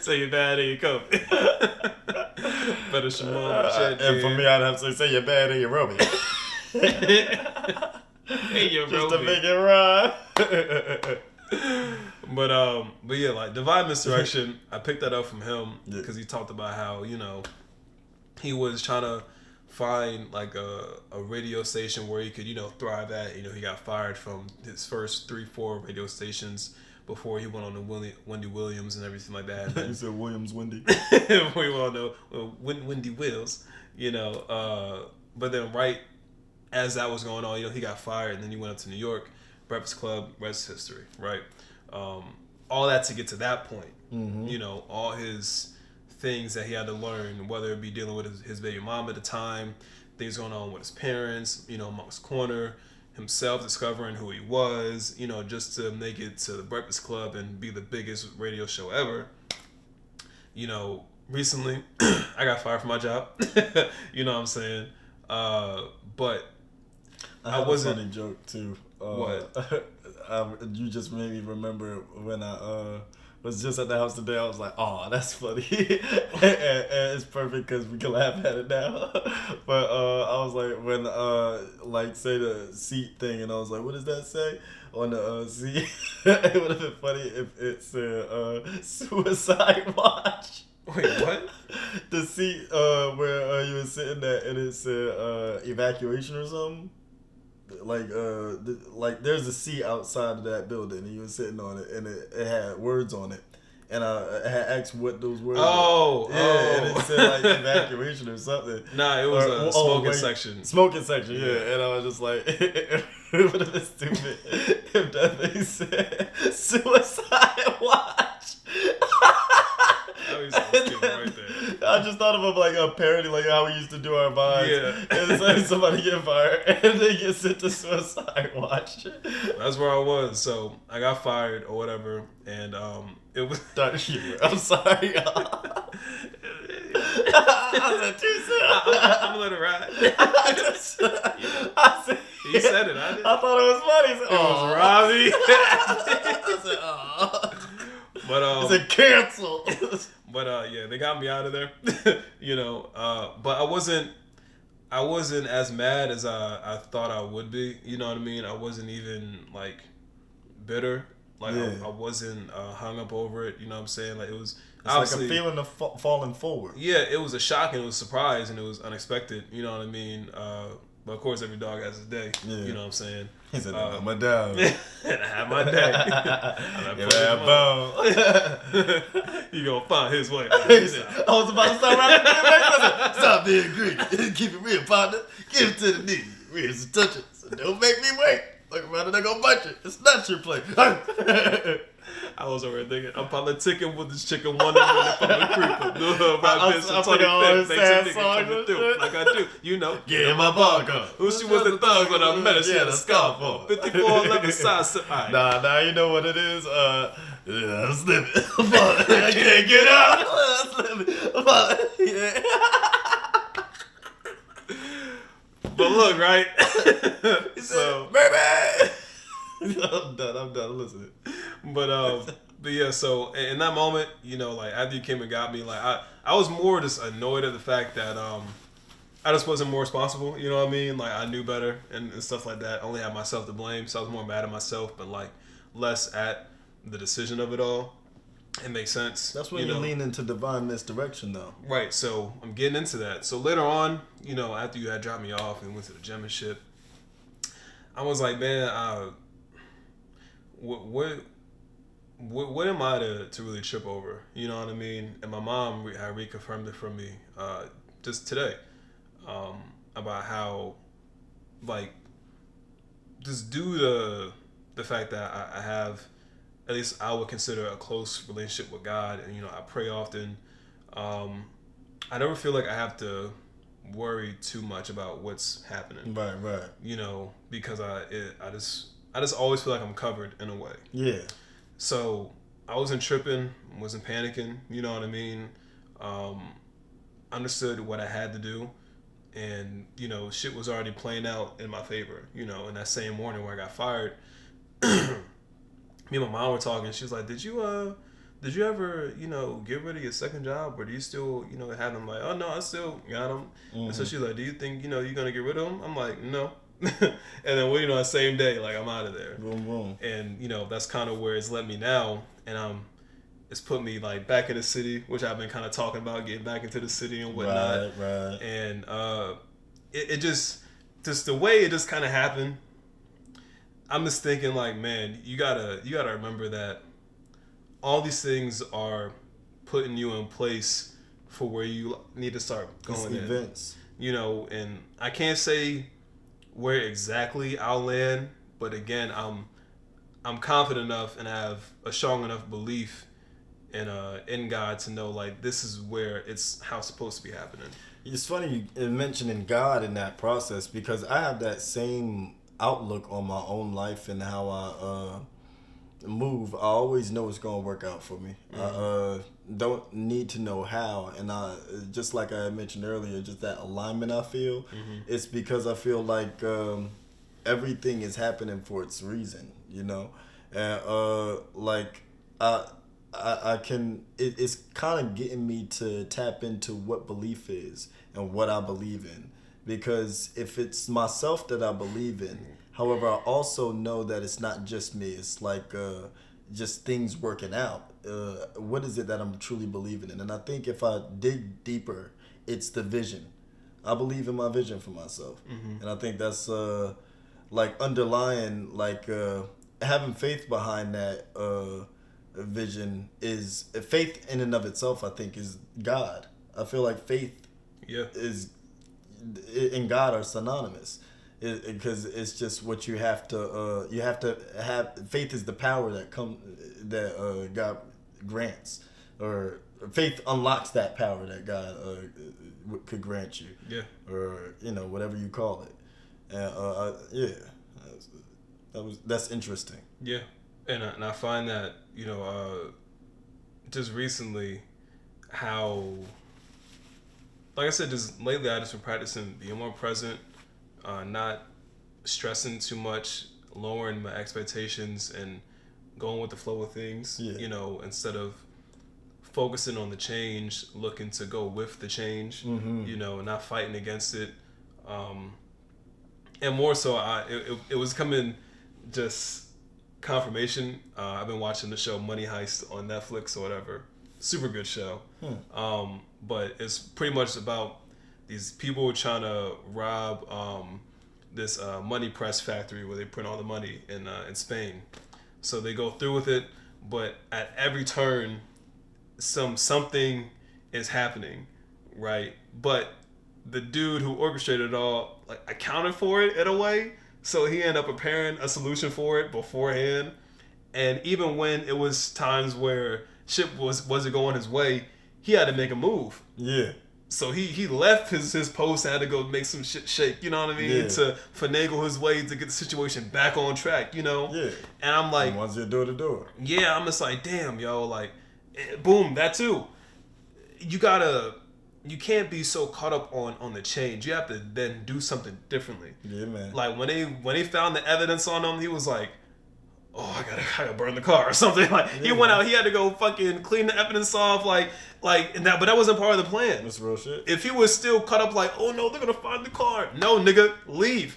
Say you bad and you COVID. Better Shimon and for me, I'd have to say you're bad and you're Roby. Just to make it rhyme. But yeah, like Divine Misdirection, I picked that up from him because he talked about how, you know, he was trying to find like a radio station where he could, you know, thrive at. You know, he got fired from his first 3-4 radio stations before he went on to Wendy Williams and everything like that. You said Williams Wendy. We all know Wendy Wills, you know. But then right as that was going on, you know, he got fired, and then he went up to New York, Breakfast Club, rest history, right? All that to get to that point. Mm-hmm. You know, all his things that he had to learn, whether it be dealing with his baby mom at the time, things going on with his parents, you know, Monk's Corner, himself discovering who he was, you know, just to make it to the Breakfast Club and be the biggest radio show ever. You know, recently, I got fired from my job. You know what I'm saying? But I wasn't. A funny joke too. What? You just made me remember when I was just at the house today. I was like, "Oh, that's funny," and it's perfect because we can laugh at it now. But I was like, when like say the seat thing, and I was like, "What does that say on the seat?" It would have been funny if it said "Suicide Watch." Wait, what? The seat where you were sitting at, and it said evacuation or something. Like there's a seat outside of that building, and you were sitting on it, and it had words on it, and I had asked what those words were. And it said like evacuation or something. Nah, it was a smoking section. Smoking section, yeah. And I was just like, it would have been stupid if that thing said suicide watch. Right there. I just thought of like a parody, like how we used to do our vibes. Yeah. And it's like somebody get fired and they get sent to suicide watch. That's where I was. So I got fired or whatever, and it was. I'm sorry. I said too soon. I'm gonna let it ride. He said it. I didn't. I thought it was funny. It was Robbie. I said, oh. But it's a cancel. But yeah, they got me out of there. You know, but I wasn't as mad as I thought I would be. You know what I mean? I wasn't even like bitter. Like I wasn't hung up over it. You know what I'm saying? Like it was. It's like a feeling of falling forward. Yeah, it was a shock and it was a surprise and it was unexpected. You know what I mean? But of course, every dog has his day. Yeah. You know what I'm saying? He said, I'm a dog. And I have my day. He gonna find his way. I was about to start rapping. Stop being greedy. Keep it real, partner. Give it to the needy. Real to touch it. So don't make me wait. Look around and they're gonna bite you. It's not your play. I was already thinking, I'm politicking with this chicken wondering if I'm a creeper. No, right, bitch, I'm 25th. Thanks a nigga coming through. Like I do. You know, Get my barcode. who she was the thug when I met her, she had a scarf on. 54 11 size. Right. Nah, you know what it is? Yeah, I'm slipping. I can't get out. I'm slipping. Yeah. But look, right? So, baby. I'm done. Listen. But yeah, so in that moment, you know, like after you came and got me, like I was more just annoyed at the fact that I just wasn't more responsible, you know what I mean? Like I knew better and stuff like that. I only had myself to blame, so I was more mad at myself, but like less at the decision of it all. It makes sense. That's when you lean into divine misdirection, though. Right, so I'm getting into that. So later on, you know, after you had dropped me off and went to the gym and shit, I was like, man, what am I to really trip over? You know what I mean? And my mom had reconfirmed it for me just today about how, like, just due to the fact that I have, at least I would consider a close relationship with God, and you know I pray often. I never feel like I have to worry too much about what's happening. Right. You know, because I just always feel like I'm covered in a way. Yeah. So I wasn't tripping, wasn't panicking. You know what I mean? Understood what I had to do, and you know shit was already playing out in my favor. You know, in that same morning where I got fired. Me and my mom were talking. She was like, "Did you ever, you know, get rid of your second job, or do you still, you know, have them?" Like, "Oh no, I still got them." Mm-hmm. And so she's like, "Do you think, you know, you're gonna get rid of them?" I'm like, "No." And then, well, you know, that same day, like, I'm out of there. Boom, boom. And you know, that's kind of where it's led me now, and it's put me like back in the city, which I've been kind of talking about getting back into the city and whatnot. Right. And it just the way it just kind of happened. I'm just thinking like, man, you gotta remember that all these things are putting you in place for where you need to start going in. Events. You know, and I can't say where exactly I'll land, but again, I'm confident enough and have a strong enough belief in God to know like this is where it's how it's supposed to be happening. It's funny you mentioning God in that process, because I have that same outlook on my own life and how I move. I always know it's gonna work out for me. Mm-hmm. I don't need to know how, and I just like I mentioned earlier, just that alignment I feel. Mm-hmm. It's because I feel like everything is happening for its reason, you know, and like I can. It's kind of getting me to tap into what belief is and what I believe in. Because if it's myself that I believe in, however, I also know that it's not just me. It's like just things working out. What is it that I'm truly believing in? And I think if I dig deeper, it's the vision. I believe in my vision for myself. Mm-hmm. And I think that's like underlying, like having faith behind that vision is faith in and of itself. I think is God. I feel like faith is in God are synonymous, because it's just what you have to have. Faith is the power that God grants, or faith unlocks that power that God could grant you. Yeah, or you know whatever you call it. That's interesting. Yeah, and I find that you know just recently how. Like I said, just lately I just been practicing being more present, not stressing too much, lowering my expectations, and going with the flow of things. Yeah. You know, instead of focusing on the change, looking to go with the change. Mm-hmm. You know, not fighting against it. And more so, it was coming just confirmation. I've been watching the show Money Heist on Netflix or whatever. Super good show. But it's pretty much about these people trying to rob this money press factory where they print all the money in Spain. So they go through with it, but at every turn, something is happening, right? But the dude who orchestrated it all like accounted for it in a way, so he ended up preparing a solution for it beforehand. And even when it was times where shit wasn't going his way, he had to make a move. Yeah. So he left his post and had to go make some shit shake, you know what I mean? Yeah. To finagle his way to get the situation back on track, you know? Yeah. And I'm like, and once you do it. yeah, I'm just like, damn, yo, like, boom, that too. You can't be so caught up on the change. You have to then do something differently. Yeah, man. Like when they found the evidence on him, he was like, oh, I gotta burn the car or something. Like he went out, he had to go fucking clean the evidence off, like and that. But that wasn't part of the plan. That's real shit. If he was still caught up, like, oh no, they're gonna find the car. No, nigga, leave.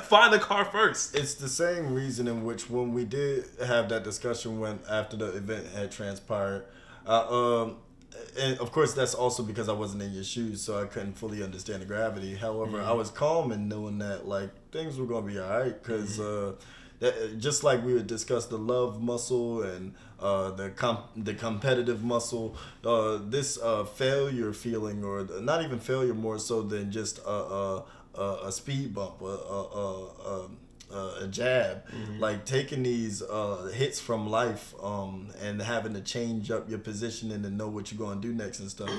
Find the car first. It's the same reason in which when we did have that discussion when after the event had transpired, and of course that's also because I wasn't in your shoes, so I couldn't fully understand the gravity. However, I was calm in knowing that like things were gonna be alright because. That, just like we would discuss the love muscle and the competitive muscle, this failure feeling, or not even failure, more so than just a speed bump, a jab, like taking these hits from life and having to change up your positioning and know what you're going to do next and stuff.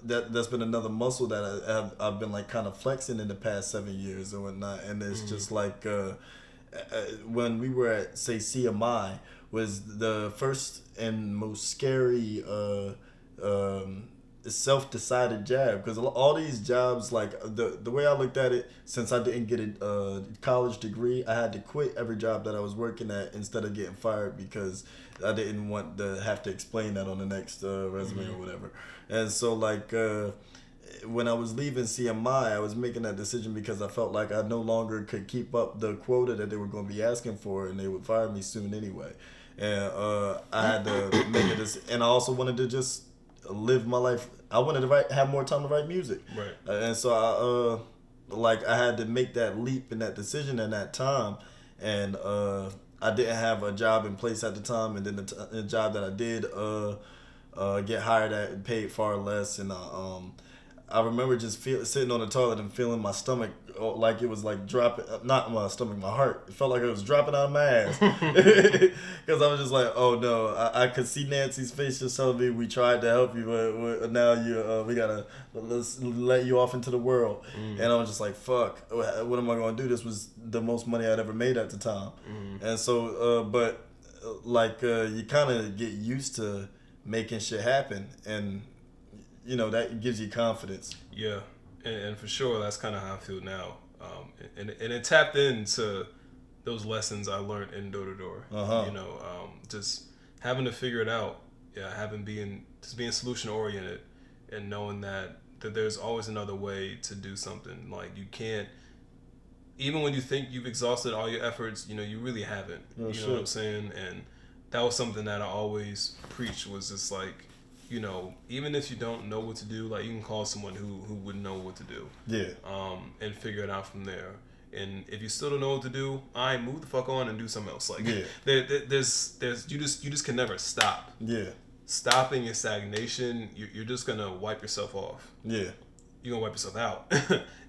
That's been another muscle that I've been like kind of flexing in the past 7 years and whatnot, and it's just like. When we were at, say, CMI, was the first and most scary self-decided jab, because all these jobs, like the way I looked at it, since I didn't get a college degree, I had to quit every job that I was working at instead of getting fired because I didn't want to have to explain that on the next resume or whatever. And so like when I was leaving CMI, I was making that decision because I felt like I no longer could keep up the quota that they were going to be asking for, and they would fire me soon anyway. And I had to make a decision, and I also wanted to just live my life. I wanted to have more time to write music, right? And so I had to make that leap and that decision in that time, and I didn't have a job in place at the time, and then the job that I did get hired at and paid far less, and I remember just sitting on the toilet and feeling my stomach like it was like dropping, not my stomach, my heart. It felt like it was dropping out of my ass. Because I was just like, oh no. I could see Nancy's face just telling me we tried to help you, but now we gotta let you off into the world. And I was just like, fuck, what am I gonna do? This was the most money I'd ever made at the time. And so, but like you kind of get used to making shit happen, and you know, that gives you confidence. Yeah, and for sure, that's kind of how I feel now. And it tapped into those lessons I learned in Door to Door. You know, just having to figure it out. Yeah, being solution oriented and knowing that there's always another way to do something. Like you can't, even when you think you've exhausted all your efforts, you know, you really haven't. You know what I'm saying? And that was something that I always preached, was just like, you know, even if you don't know what to do, like you can call someone who would know what to do. Yeah. And figure it out from there. And if you still don't know what to do, move the fuck on and do something else. Like there's you just can never stop. Yeah. Stopping is stagnation. You're just gonna wipe yourself off. Yeah. You're gonna wipe yourself out.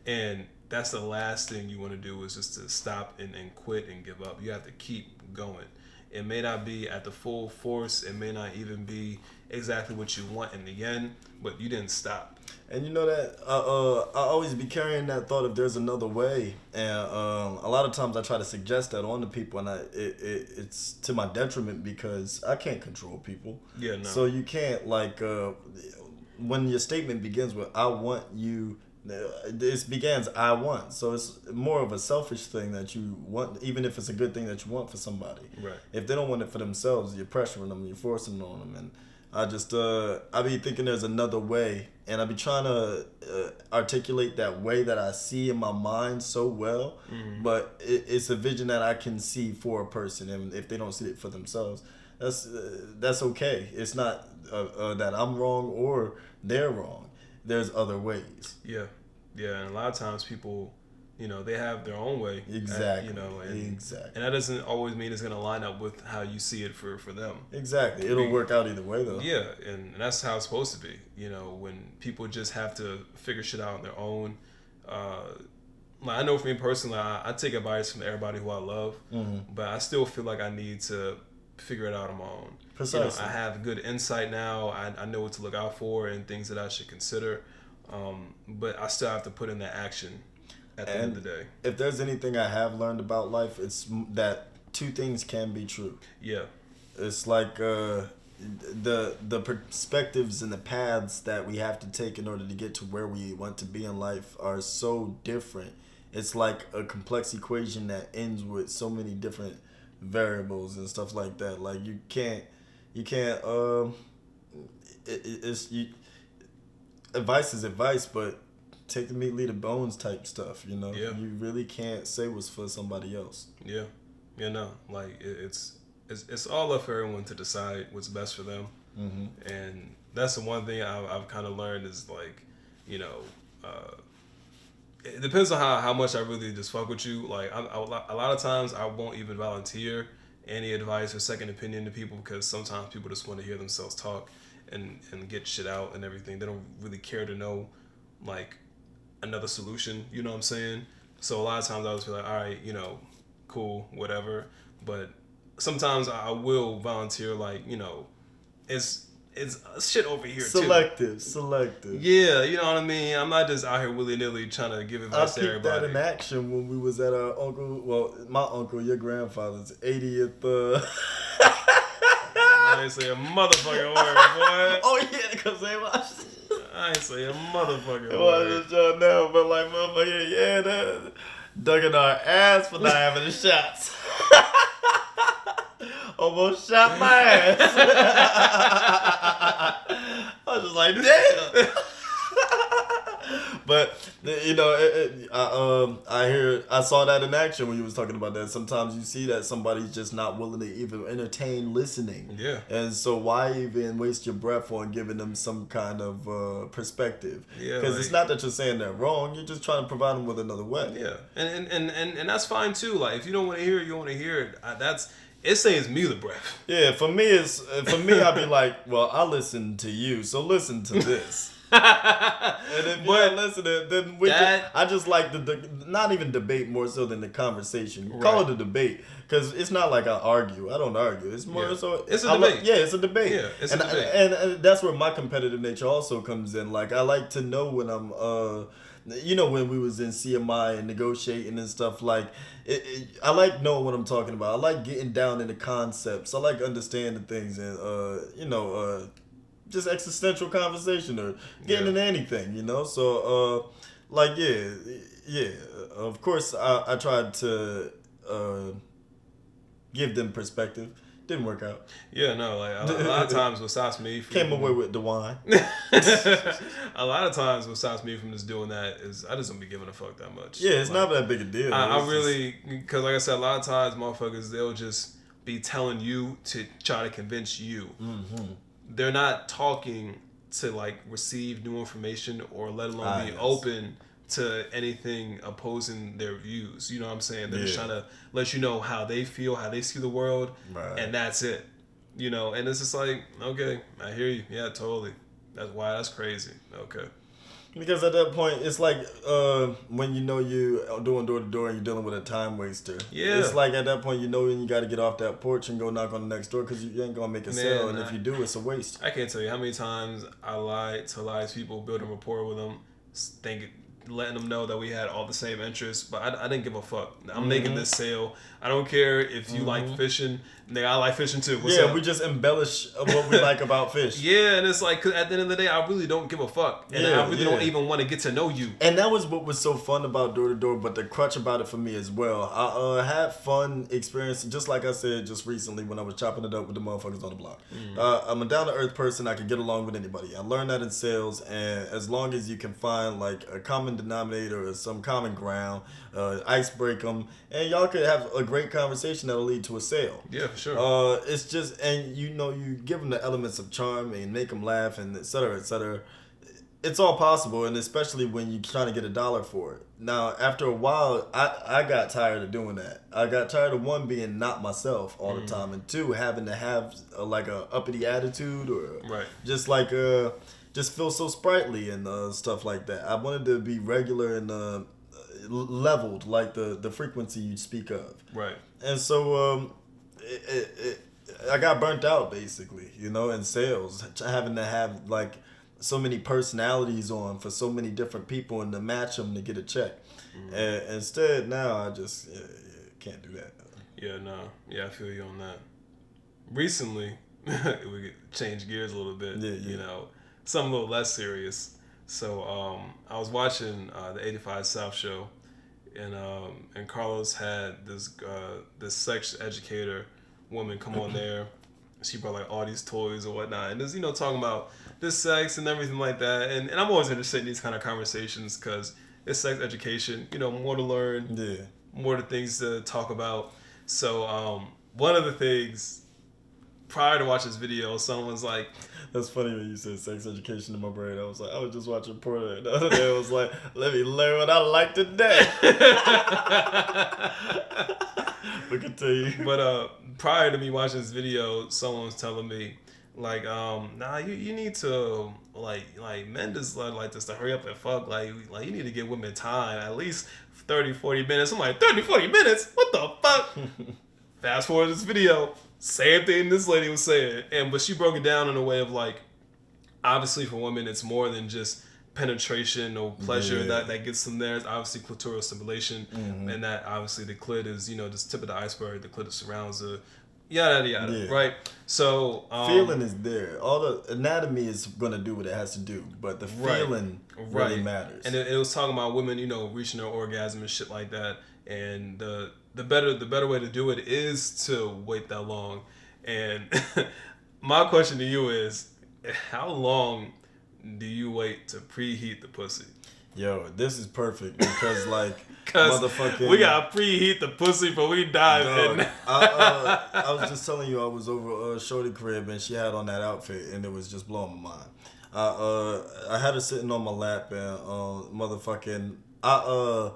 And that's the last thing you want to do, is just to stop and quit and give up. You have to keep going. It may not be at the full force. It may not even be exactly what you want in the end, but you didn't stop. And you know that I always be carrying that thought of there's another way, and a lot of times I try to suggest that on to people, and it's to my detriment because I can't control people. Yeah, no. So you can't, like, when your statement begins with "I want you," this begins "I want," so it's more of a selfish thing that you want, even if it's a good thing that you want for somebody. Right. If they don't want it for themselves, you're pressuring them, you're forcing it on them, and I just I be thinking there's another way, and I be trying to articulate that way that I see in my mind so well, but it's a vision that I can see for a person, and if they don't see it for themselves, that's okay. It's not that I'm wrong or they're wrong. There's other ways. Yeah, and a lot of times people, you know, they have their own way. Exactly. You know, and that doesn't always mean it's going to line up with how you see it for them. Exactly. It'll work out either way, though. Yeah, and that's how it's supposed to be. You know, when people just have to figure shit out on their own, like, I know for me personally, I take advice from everybody who I love, but I still feel like I need to figure it out on my own. Precisely. I have good insight now. I know what to look out for and things that I should consider, but I still have to put in that action at the end of the day. If there's anything I have learned about life, it's that two things can be true. Yeah. It's like the perspectives and the paths that we have to take in order to get to where we want to be in life are so different. It's like a complex equation that ends with so many different variables and stuff like that. Like you can't advice is advice, but take the meat, leave the bones type stuff, you know? Yeah. You really can't say what's for somebody else. Yeah. You know, like it's all up for everyone to decide what's best for them. Mm-hmm. And that's the one thing I've kind of learned is like, you know, it depends on how much I really just fuck with you. Like a lot of times I won't even volunteer any advice or second opinion to people because sometimes people just want to hear themselves talk and get shit out and everything. They don't really care to know like another solution. You know what I'm saying? So a lot of times I just feel like, all right, you know, cool, whatever. But sometimes I will volunteer, like, you know, it's shit over here selective. Yeah, you know what I mean? I'm not just out here willy-nilly trying to give advice to everybody. I peeped that in action when we was at my uncle, your grandfather's 80th. I ain't say a motherfucking word, boy. Oh, yeah, because they watched. I ain't say a motherfucking word. Watch y'all now, but like, motherfucker, yeah, that dug in our ass for not having the shots. Almost shot my ass. I was just like, damn. But you know, I saw that in action when you was talking about that. Sometimes you see that somebody's just not willing to even entertain listening. Yeah. And so why even waste your breath on giving them some kind of perspective? Yeah. Because it's not that you're saying they're wrong. You're just trying to provide them with another way. Yeah. And that's fine too. Like if you don't want to hear it, you want to hear it. It saves me the breath. Yeah, for me, I'd be like, well, I listen to you, so listen to this. And if you're not listening, then I just like the not even debate more so than the conversation. Right. Call it a debate because it's not like I argue. I don't argue. It's more so it's a debate. It's a debate. Yeah, it's a debate. And that's where my competitive nature also comes in. Like I like to know when I'm you know, when we was in CMI and negotiating and stuff, like I like knowing what I'm talking about. I like getting down into concepts. I like understanding things and you know, just existential conversation or getting into anything, you know. So like yeah. Of course, I tried to give them perspective. Didn't work out. Yeah, no, like a lot of times what stops me from came away with the wine. A lot of times what stops me from just doing that is I just don't be giving a fuck that much. Yeah, it's not that big a deal. I really, because like I said, a lot of times motherfuckers, they'll just be telling you to try to convince you. Mm-hmm. They're not talking to like receive new information or let alone be open to anything opposing their views. You know what I'm saying? They're just trying to let you know how they feel, how they see the world, and that's it. You know, and it's just like, okay, I hear you. Yeah, totally. That's crazy. Okay. Because at that point, it's like when you know you're doing door to door and you're dealing with a time waster. Yeah. It's like at that point, you know, you got to get off that porch and go knock on the next door because you ain't going to make a sale. And if you do, it's a waste. I can't tell you how many times I lied to a lot of people, building rapport with them, letting them know that we had all the same interests, but I didn't give a fuck. I'm making this sale. I don't care if you like fishing. Nigga, I like fishing too. What's up? We just embellish what we like about fish. Yeah, and it's like, 'cause at the end of the day, I really don't give a fuck. And I really don't even want to get to know you. And that was what was so fun about door to door, but the crutch about it for me as well. I had fun experiencing, just like I said just recently when I was chopping it up with the motherfuckers on the block. I'm a down to earth person. I can get along with anybody. I learned that in sales, and as long as you can find like a common denominator or some common ground, ice break them, and y'all could have a great conversation that'll lead to a sale. Yeah, for sure. It's just, and you know, you give them the elements of charm and make them laugh and et cetera, et cetera. It's all possible, and especially when you're trying to get $1 for it. Now, after a while, I got tired of doing that. I got tired of one, being not myself all the time, and two, having to have like a uppity attitude or just like just feel so sprightly and stuff like that. I wanted to be regular and leveled, like the frequency you speak of. Right. And so I got burnt out basically, in sales, having to have like so many personalities on for so many different people and to match them to get a check. And instead, now I just can't do that. Yeah, no. Yeah, I feel you on that. Recently, we could change gears a little bit. Something a little less serious. So I was watching the 85 South show, and Carlos had this sex educator woman come on there. She brought like all these toys and whatnot, and just talking about this sex and everything like that. And I'm always interested in these kind of conversations because it's sex education. More to learn, more to things to talk about. So one of the things prior to watching this video, someone's like, that's funny when you said sex education in my brain. I was just watching porno the other day. I was like, let me learn what I like today. We can tell you. But prior to me watching this video, someone was telling me, like, nah, you need to like men just like this to hurry up and fuck. Like you need to give women time, at least 30, 40 minutes. I'm like, 30, 40 minutes? What the fuck? Fast forward to this video. Same thing this lady was saying, but she broke it down in a way of like, obviously for women, it's more than just penetration or pleasure that gets them there. It's obviously clitoral stimulation, and that obviously the clit is just tip of the iceberg. The clit surrounds the yada yada, right? So feeling is there. All the anatomy is gonna do what it has to do, but the feeling really matters. And it was talking about women, reaching their orgasm and shit like that, and the better way to do it is to wait that long. And my question to you is, how long do you wait to preheat the pussy? Yo, this is perfect because motherfucking, we gotta preheat the pussy before we dive in. I was just telling you, I was over Shorty crib and she had on that outfit and it was just blowing my mind. I had her sitting on my lap and motherfucking I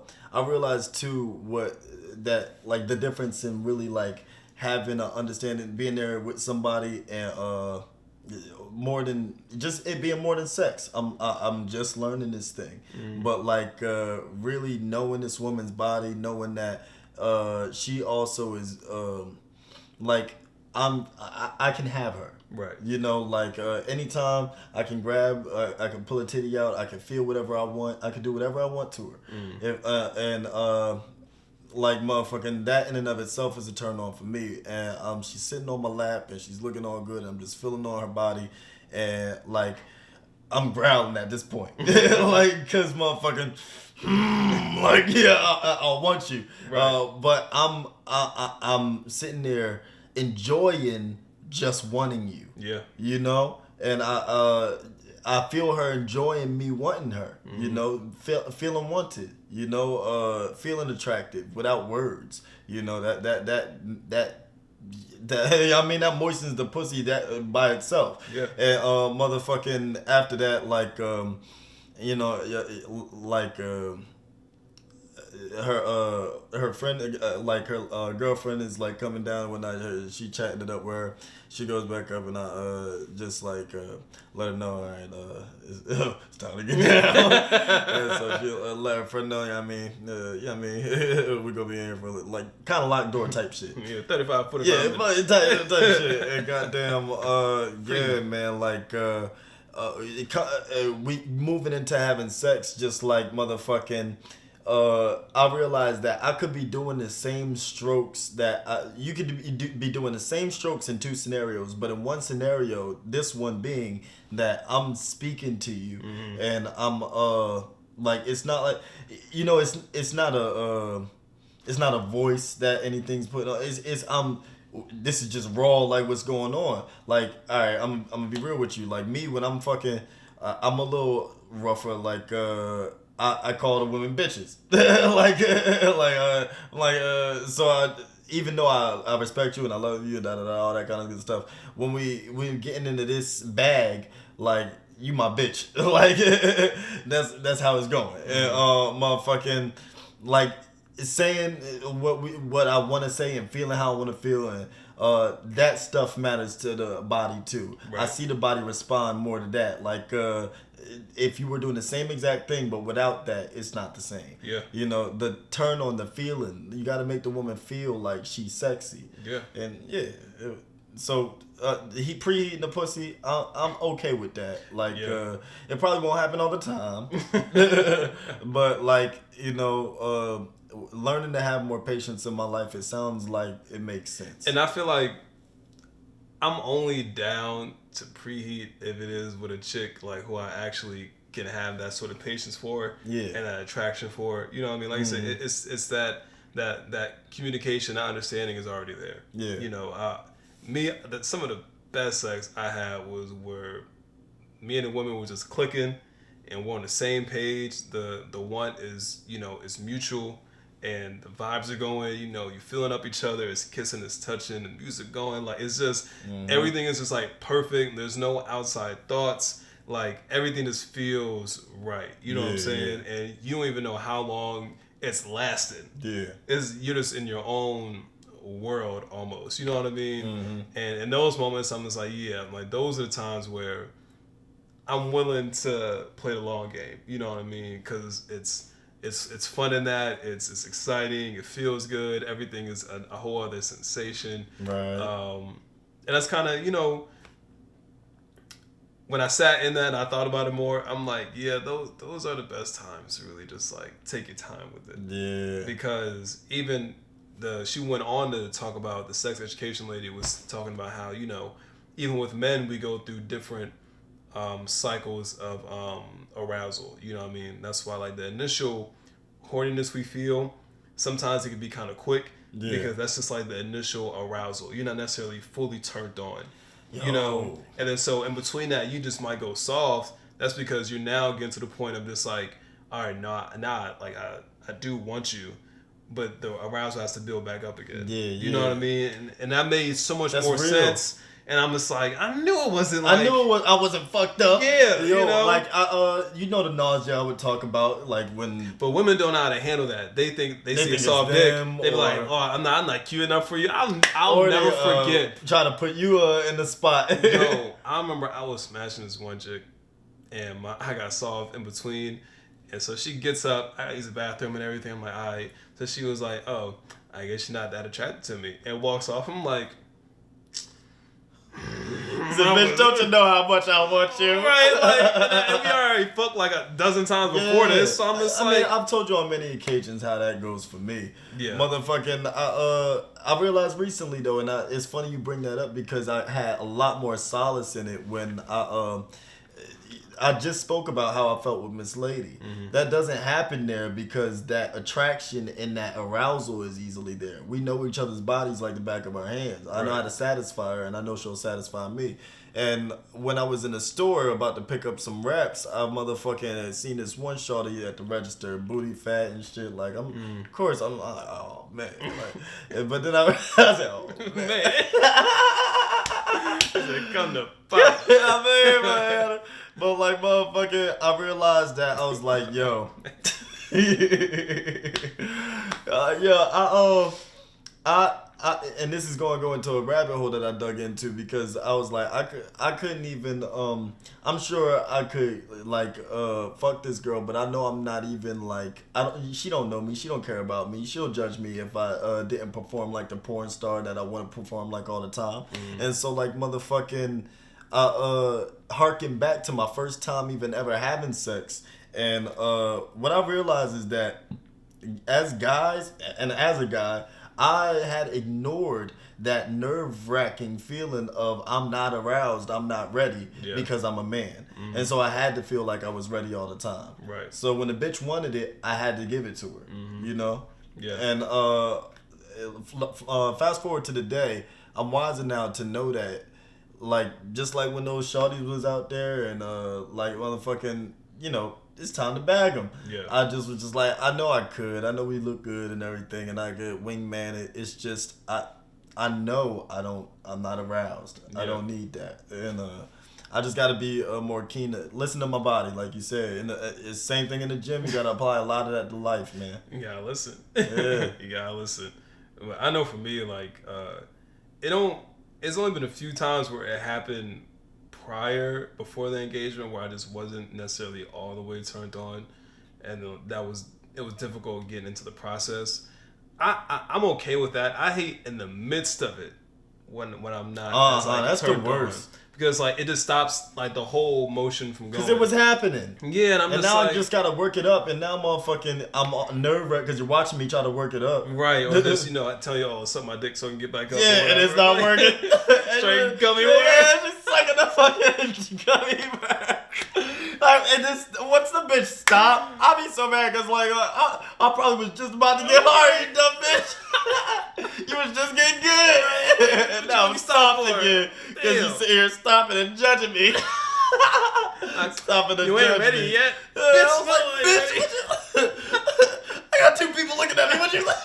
realized too the difference in really like having an understanding, being there with somebody and more than just it being more than sex. I'm just learning this thing, but like really knowing this woman's body, knowing that she also is like I can have her. Right. Anytime I can grab, I can pull a titty out, I can feel whatever I want, I can do whatever I want to her. Like motherfucking that in and of itself is a turn on for me. And she's sitting on my lap and she's looking all good and I'm just feeling on her body and like I'm growling at this point. Cause motherfucking I want you. Right. But I'm sitting there enjoying just wanting you. Yeah. And I feel her enjoying me wanting her. Feeling wanted. Feeling attractive without words. That moistens the pussy that by itself. Yeah. And motherfucking after that, her friend, her girlfriend is like coming down when she chatting it up where she goes back up and I just let her know, all right, it's time to get down. And so she'll let her friend know, we're gonna be in here for like kind of locked door type shit. Yeah, 35 foot. Yeah, type shit. And goddamn, man, we moving into having sex just like motherfucking. I realized that I could be doing the same strokes that you could be doing the same strokes in two scenarios, but in one scenario, this one being that I'm speaking to you and I'm it's not like it's not a voice that anything's put on. This is just raw like what's going on. Like, all right, I'm gonna be real with you. Like me when I'm fucking, I'm a little rougher. Like I call the women bitches. So even though I respect you and I love you, all that kind of good stuff. When we're getting into this bag, like you my bitch, that's how it's going. And motherfucking saying what I want to say and feeling how I want to feel and that stuff matters to the body too. Right. I see the body respond more to that. Like if you were doing the same exact thing but without that, it's not the same. Yeah. You know, the turn on the feeling. You got to make the woman feel like she's sexy. Yeah. And so he preheating the pussy, I'm okay with that. Like it probably won't happen all the time, but like, you know, learning to have more patience in my life, it sounds like it makes sense. And I feel like I'm only down to preheat if it is with a chick like who I actually can have that sort of patience for, and that attraction for. You know what I mean? Like you said, it's that communication, that understanding is already there. Yeah. You know, some of the best sex I had was where me and the woman were just clicking and we're on the same page. The want is, you know, it's mutual and the vibes are going, you know, you're feeling up each other, it's kissing, it's touching, the music going, like it's just everything is just like perfect. There's no outside thoughts, like everything just feels right. You know what I'm saying? And you don't even know how long it's lasted. You're just in your own world almost, you know what I mean? And in those moments I'm just like, like those are the times where I'm willing to play the long game, you know what I mean? Because it's fun in that, it's exciting, it feels good, everything is a whole other sensation, right? And that's kind of, you know, when I sat in that and I thought about it more, I'm like, those are the best times to really just like take your time with it, because even she went on to talk about, the sex education lady was talking about how, you know, even with men we go through different cycles of arousal, you know what I mean? That's why like the initial horniness we feel, sometimes it can be kind of quick, because that's just like the initial arousal. You're not necessarily fully turned on, you know? And then so in between that, you just might go soft. That's because you're now getting to the point of just like, all right, like I do want you, but the arousal has to build back up again. You know what I mean? And that made so much more sense. And I'm just like, I knew it wasn't like... I wasn't fucked up. Yeah, you know? Like, you know the nausea I would talk about, like when... But women don't know how to handle that. They think they see a soft dick. They be like, oh, I'm not cute enough for you. I'll never forget. Try to put you in the spot. Yo, I remember I was smashing this one chick, and I got soft in between. And so she gets up, I use the bathroom and everything. I'm like, all right. So she was like, oh, I guess you're not that attracted to me. And walks off. I'm like... So, bitch, don't you know how much I want you? Right, like, and we already fucked like a dozen times before this, so I'm just like... I mean, I've told you on many occasions how that goes for me. Motherfucking, I realized recently, though, and it's funny you bring that up, because I had a lot more solace in it when I just spoke about how I felt with Miss Lady. That doesn't happen there because that attraction and that arousal is easily there. We know each other's bodies like the back of our hands. I know how to satisfy her, and I know she'll satisfy me. And when I was in the store about to pick up some wraps, I motherfucking had seen this one shorty at the register, booty fat and shit. Like, of course, I'm like, oh, man. Like, but then I said, oh, man. Come to fuck. I mean, man. But like, motherfucker, I realized that I was like, yo, and this is going to go into a rabbit hole that I dug into, because I was like, I couldn't even, I'm sure I could like, fuck this girl, but I know I'm not even like, she don't know me, she don't care about me, she'll judge me if I didn't perform like the porn star that I want to perform like all the time, and so like motherfucking, harken back to my first time even ever having sex, and what I realized is that as guys and as a guy, I had ignored that nerve-wracking feeling of I'm not aroused, I'm not ready, because I'm a man. And so I had to feel like I was ready all the time. Right. So when the bitch wanted it, I had to give it to her, you know? Yeah. And fast forward to the day, I'm wiser now to know that, like, just like when those shorties was out there and, like, motherfucking, you know, it's time to bag them. Yeah. I just was just like, I know I could. I know we look good and everything, and I could wingman it. It's just, I know I'm not aroused. Yeah. I don't need that. And I just got to be more keen to listen to my body, like you said. And it's the same thing in the gym. You got to apply a lot of that to life, man. You got to listen. Yeah. You got to listen. I know for me, like, It's only been a few times where it happened before the engagement, where I just wasn't necessarily all the way turned on, and it was difficult getting into the process. I'm okay with that. I hate in the midst of it when I'm not. That's the worst. Because like it just stops like the whole motion from going. Because it was happening. Yeah, and now I just gotta work it up, and now I'm nerve wrecked because you're watching me try to work it up. Right, or just I tell you, suck my dick so I can get back up. Yeah, and it's not working. Straight gummy work. Yeah, just sucking the fucking gummy back. And this, once the bitch stop, I'll be so mad because like I probably was just about to get hard, you dumb bitch. You was just getting good, and now I'm stopping again because you sit here stopping and judging me. I'm stopping and you judging ain't ready me. yet, bitch. I got 2 people looking at me. What you like?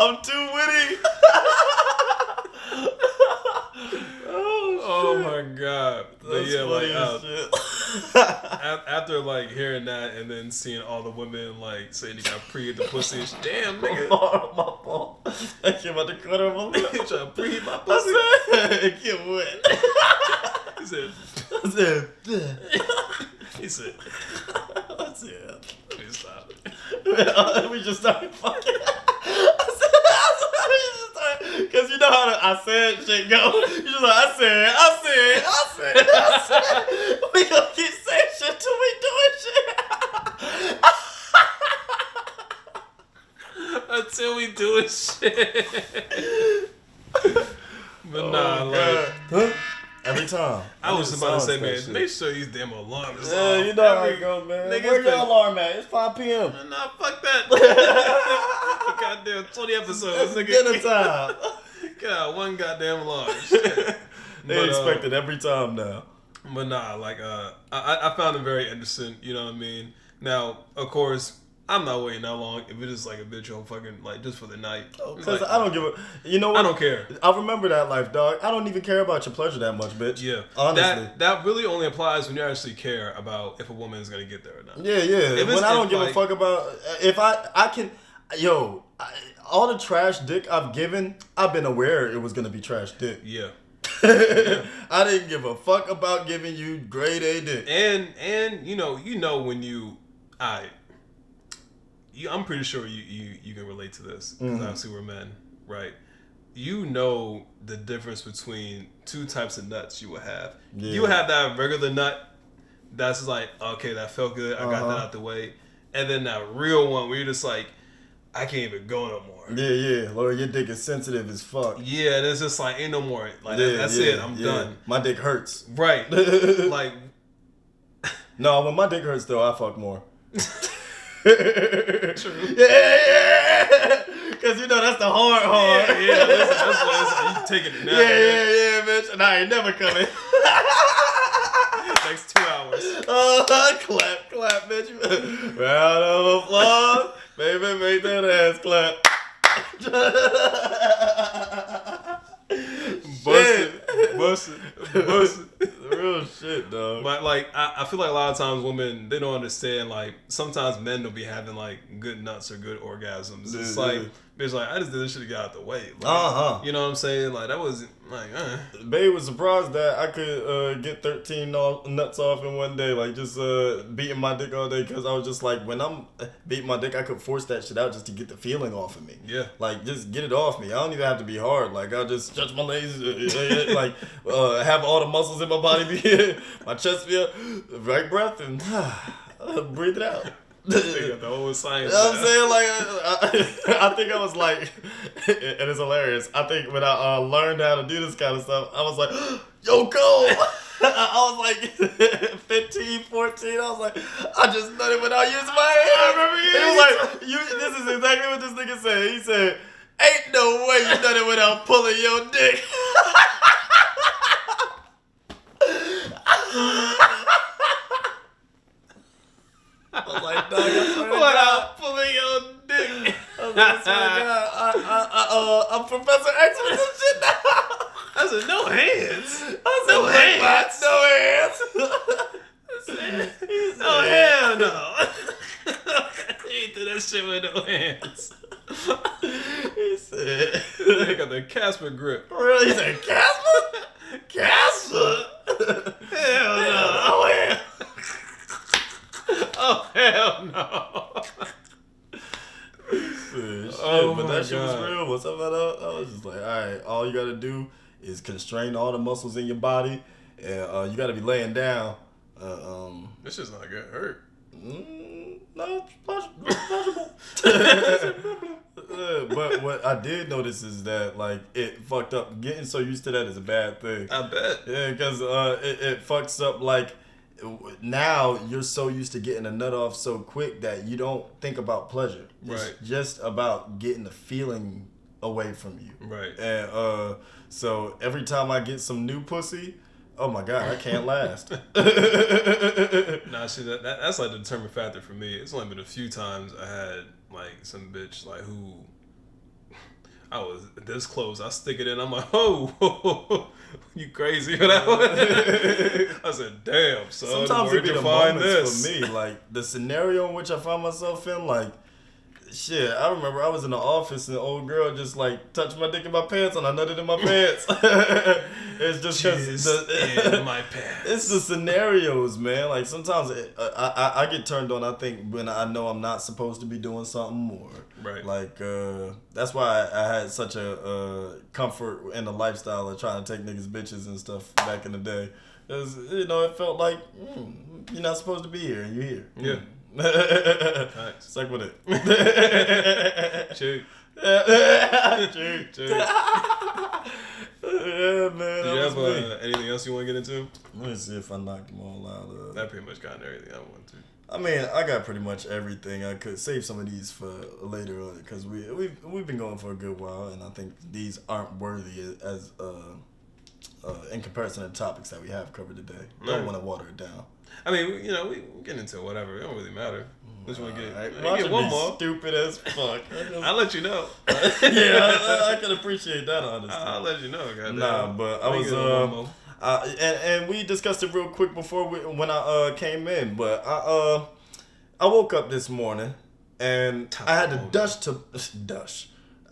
I'm too witty. Oh my god. But That's yeah, funny like as shit. after like hearing that and then seeing all the women like saying you got pre the pussy, damn nigga. My fault. I came out the corner of my lip. You trying to pre my pussy? It get wet. He said. He said. That's it. Let me stop. We just started fucking. Because you know how I said shit go. You just like, I said. We gonna keep saying shit till we doing shit. Until we doing shit. But nah, like. Huh? Every time. I was about to say, man, make sure these damn alarms is yeah, off. you know how it goes, man. Where's your alarm at? It's 5 p.m. Nah, fuck that. Goddamn 20 episodes. It's dinner time. God, one goddamn alarm. They expect it every time now. But nah, like, I found it very interesting, you know what I mean? Now, of course, I'm not waiting that long if it's just like a bitch on fucking, like, just for the night. Because like, I don't give a... You know what? I don't care. I remember that life, dog. I don't even care about your pleasure that much, bitch. Yeah. Honestly. That really only applies when you actually care about if a woman is going to get there or not. Yeah. When I don't give a fuck about... If I can... Yo, all the trash dick I've given, I've been aware it was going to be trash dick. Yeah. I didn't give a fuck about giving you grade A dick. And you know when I'm pretty sure you can relate to this because obviously we're men, right? You know the difference between 2 types of nuts you will have. Yeah. You have that regular nut that's like, okay, that felt good, I got that out the way, and then that real one where you're just like, I can't even go no more. Yeah. Lord, your dick is sensitive as fuck. Yeah, and it's just like, ain't no more. Like, that's it. I'm done. My dick hurts. Right. Like. No, when my dick hurts, though, I fuck more. True. Yeah. Because, you know, that's the hard. Yeah, that's what you taking it now. Yeah, bitch. And I ain't never coming. Next 2 hours. Clap, bitch. Round of applause. Baby, make that ass clap. Bust it. Real shit, dog. But like, I feel like a lot of times women, they don't understand. Like, sometimes men will be having like good nuts or good orgasms. It's like, bitch, like, I just did this shit to get out the way. Like, you know what I'm saying? Like, that was like, Babe was surprised that I could get 13 nuts off in one day. Like, just beating my dick all day. Because I was just like, when I'm beating my dick, I could force that shit out just to get the feeling off of me. Yeah. Like, just get it off me. I don't even have to be hard. Like, I'll just stretch my legs, like, have all the muscles in my body be my chest feel, right breath, and breathe it out. The whole science. You know what I'm saying? Like, I think I was like, and it's hilarious. I think when I learned how to do this kind of stuff, I was like, yo, Cole. I was like 15, 14. I was like, I just nutted without using my hand. I remember you. He was like, this is exactly what this nigga said. He said, ain't no way you nutted without pulling your dick. I was like, dog, I swear to God. Pulling your dick. I was like, I swear to God, I'm Professor X with this shit now. I said, no hands. I said, no hands. Oh, hell no. He ain't do that shit with no hands. He said, They got the Casper grip. really? He said, Casper? Casper? Hell no. Oh, hell no. Shit, Oh but my that shit was God. real. What's up about that? I was just like, all right, all you gotta do is constrain all the muscles in your body, and you gotta be laying down. This shit's not gonna hurt. No, it's pleasurable. But what I did notice is that like it fucked up. Getting so used to that is a bad thing. I bet. Yeah, because it fucks up like. Now you're so used to getting a nut off so quick that you don't think about pleasure. It's Right. just about getting the feeling away from you. Right. And so every time I get some new pussy, oh my God, I can't last. Nah, see that's like the determining factor for me. It's only been a few times I had like some bitch like who I was this close. I stick it in. I'm like, oh, you crazy for that one? I said, damn, son. Sometimes Where'd it be you the find moments this? for me, like the scenario in which I find myself in, like. Shit, I remember I was in the office and the old girl just like touched my dick in my pants and I nutted in my pants. It's just because in my pants. It's the scenarios, man. Like sometimes I get turned on. I think when I know I'm not supposed to be doing something, or Right. like that's why I had such a comfort in the lifestyle of trying to take niggas bitches and stuff back in the day. Cause it felt like you're not supposed to be here and you're here. Yeah. Nice. Suck with it. Check. Check. Yeah, man. Do you have anything else you want to get into? Let me see if I knocked them all out. That pretty much got everything I want to. I mean, I got pretty much everything. I could save some of these for later on because we've been going for a good while, and I think these aren't worthy as in comparison to the topics that we have covered today. Don't want to water it down. I mean, we get into whatever. It don't really matter. Just want to get, Right. get one more. Stupid as fuck. I'll let you know. Yeah, I can appreciate that, honestly. I'll let you know. Goddamn. Nah, but I was one more. and we discussed it real quick before when I came in, but I woke up this morning and I had to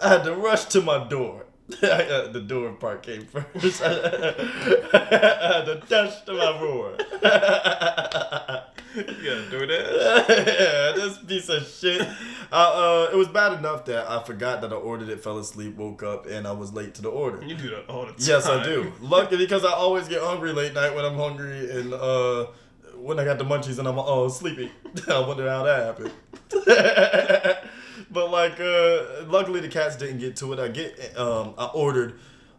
I had to rush to my door. The door part came first. I had to dash to my roar. You gotta do that. Yeah, this piece of shit. It was bad enough that I forgot that I ordered it, fell asleep, woke up, and I was late to the order. You do that all the time. Yes, I do. Luckily, because I always get hungry late night when I'm hungry and when I got the munchies and I'm sleepy. I wonder how that happened. But luckily the cats didn't get to it. I ordered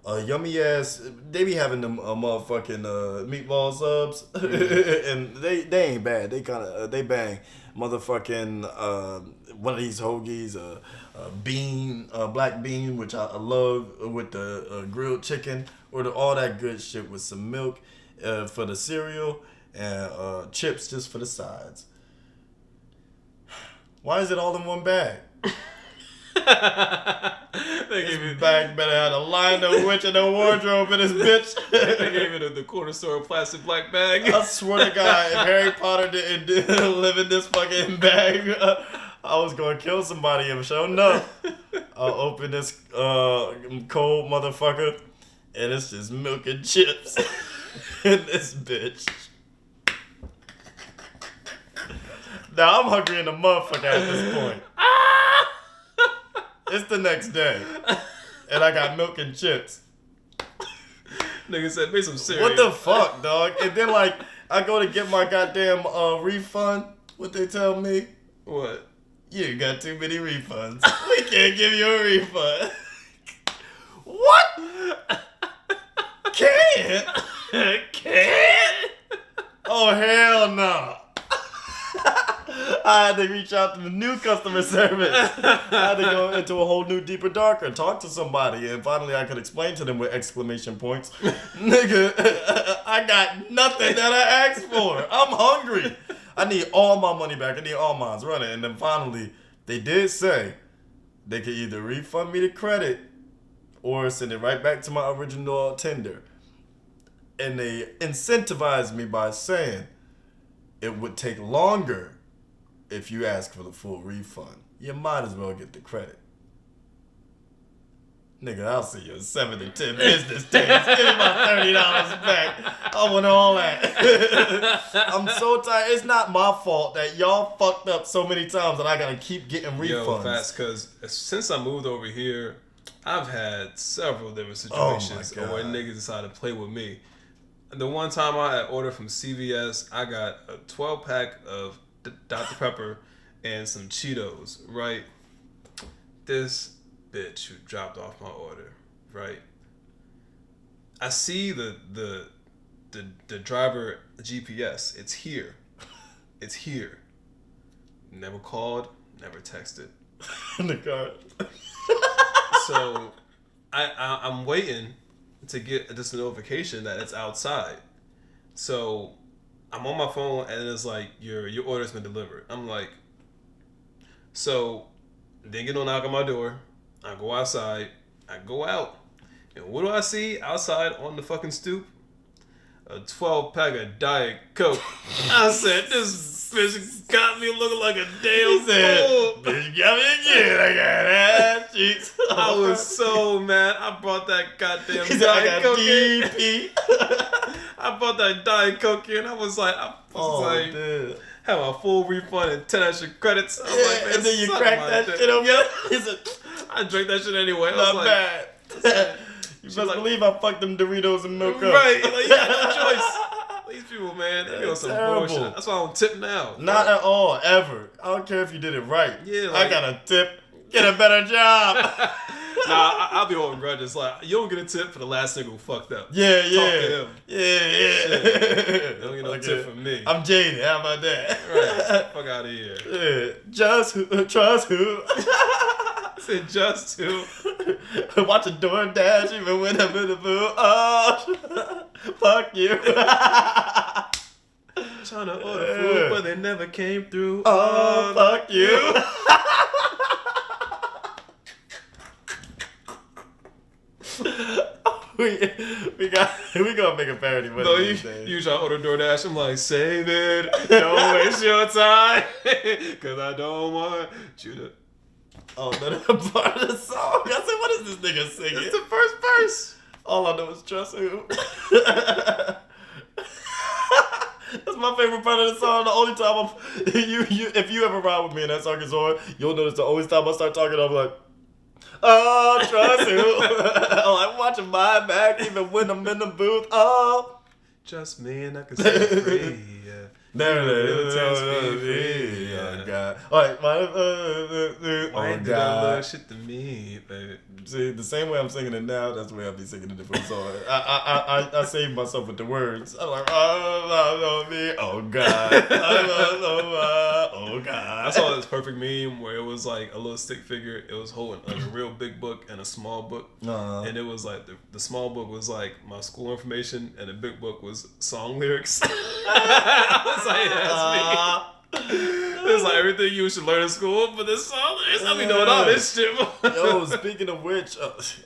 yummy ass. They be having them motherfucking meatball subs, and they ain't bad. They they bang. Motherfucking one of these hoagies, bean, black bean, which I love with the grilled chicken, or all that good shit with some milk for the cereal and chips just for the sides. Why is it all in one bag? They gave you Bag better have a line of witch in the wardrobe in this bitch. They gave you the corner store plastic black bag. I swear to God, if Harry Potter didn't live in this fucking bag, I was gonna kill somebody. If sure enough, I'll open this cold motherfucker, and it's just milk and chips in this bitch. Now I'm hungry in the motherfucker at this point. It's the next day, and I got milk and chips. Nigga said, make some cereal. What the fuck, dog? And then I go to get my goddamn refund. What they tell me? What? You got too many refunds. We can't give you a refund. What? Can't? Can't? Oh, hell no. I had to reach out to the new customer service. I had to go into a whole new, deeper, darker, talk to somebody, and finally I could explain to them with exclamation points. Nigga, I got nothing that I asked for. I'm hungry. I need all my money back. I need all mine running. And then finally, they did say they could either refund me the credit or send it right back to my original tender. And they incentivized me by saying it would take longer if you ask for the full refund. You might as well get the credit. Nigga, I'll see you in 7 to 10 business days. Give me my $30 back. I want all that. I'm so tired. It's not my fault that y'all fucked up so many times that I gotta keep getting refunds. Yo, facts, because since I moved over here, I've had several different situations where niggas decided to play with me. The one time I ordered from CVS, I got a 12-pack of Dr. Pepper and some Cheetos, right? This bitch who dropped off my order, right? I see the driver GPS. It's here. It's here. Never called, never texted. In the car. So I'm waiting to get this notification that it's outside. So I'm on my phone and it's like your order's been delivered. I'm like, so they get no knock on my door. I go outside. I go out. And what do I see outside on the fucking stoop? A 12-pack of Diet Coke. I said, this bitch got me looking like a damn fool. Bitch got me again. I got ass cheeks. I was so mad. I brought that goddamn He said, Diet Coke in. DP. I bought that Diet Coke in. I was like, Dude. have a full refund and 10 extra credits. I was like, man, And then you suck crack my that dick. shit over. He said, I drank that shit anyway. I was not like, bad. You best like- believe I fucked them Doritos and milk up. right? Like, you got no choice. These people, man, they be on That's some terrible. bullshit. That's why I don't tip now. Not at all, ever. I don't care if you did it right. Yeah, I like- got a tip. Get a better job. Nah, I'll be holding grudges. Like, you don't get a tip for the last nigga who fucked up. Yeah. Talk to him. Yeah. You don't get no Okay. tip from me. I'm jaded. How about that? Right. Fuck out of here. Yeah. Just who? Trust who? I said just to. Watch a DoorDash even when I'm in the food. Oh, fuck you. Trying to order food, but they never came through. Oh, fuck you. we gonna make a parody. No, you try to order DoorDash. I'm like, save it. Don't waste your time. Because I don't want you to. Oh, that's part of the song. I said, what is this nigga singing? It's the first verse. All I know is trust who. That's my favorite part of the song. The only time if you ever ride with me and that song is on, you'll notice the only time I start talking, I'm like, oh, trust who. I'm like watching my back even when I'm in the booth. Oh, Just me and I can set you free. Yeah. there it is. Take me free. Oh, God. All right, Why oh, did that little God. shit to me, baby? See, the same way I'm singing it now, that's the way I'll be singing a different song. I saved myself with the words. I'm like, oh, me, oh God, oh God. I saw this perfect meme where it was like a little stick figure. It was holding like a real big book and a small book. And it was like the small book was like my school information and the big book was song lyrics. I was like, yeah, that's me. It's like everything you should learn in school, but this song lyrics, I be knowing all this shit. Yo, speaking of which,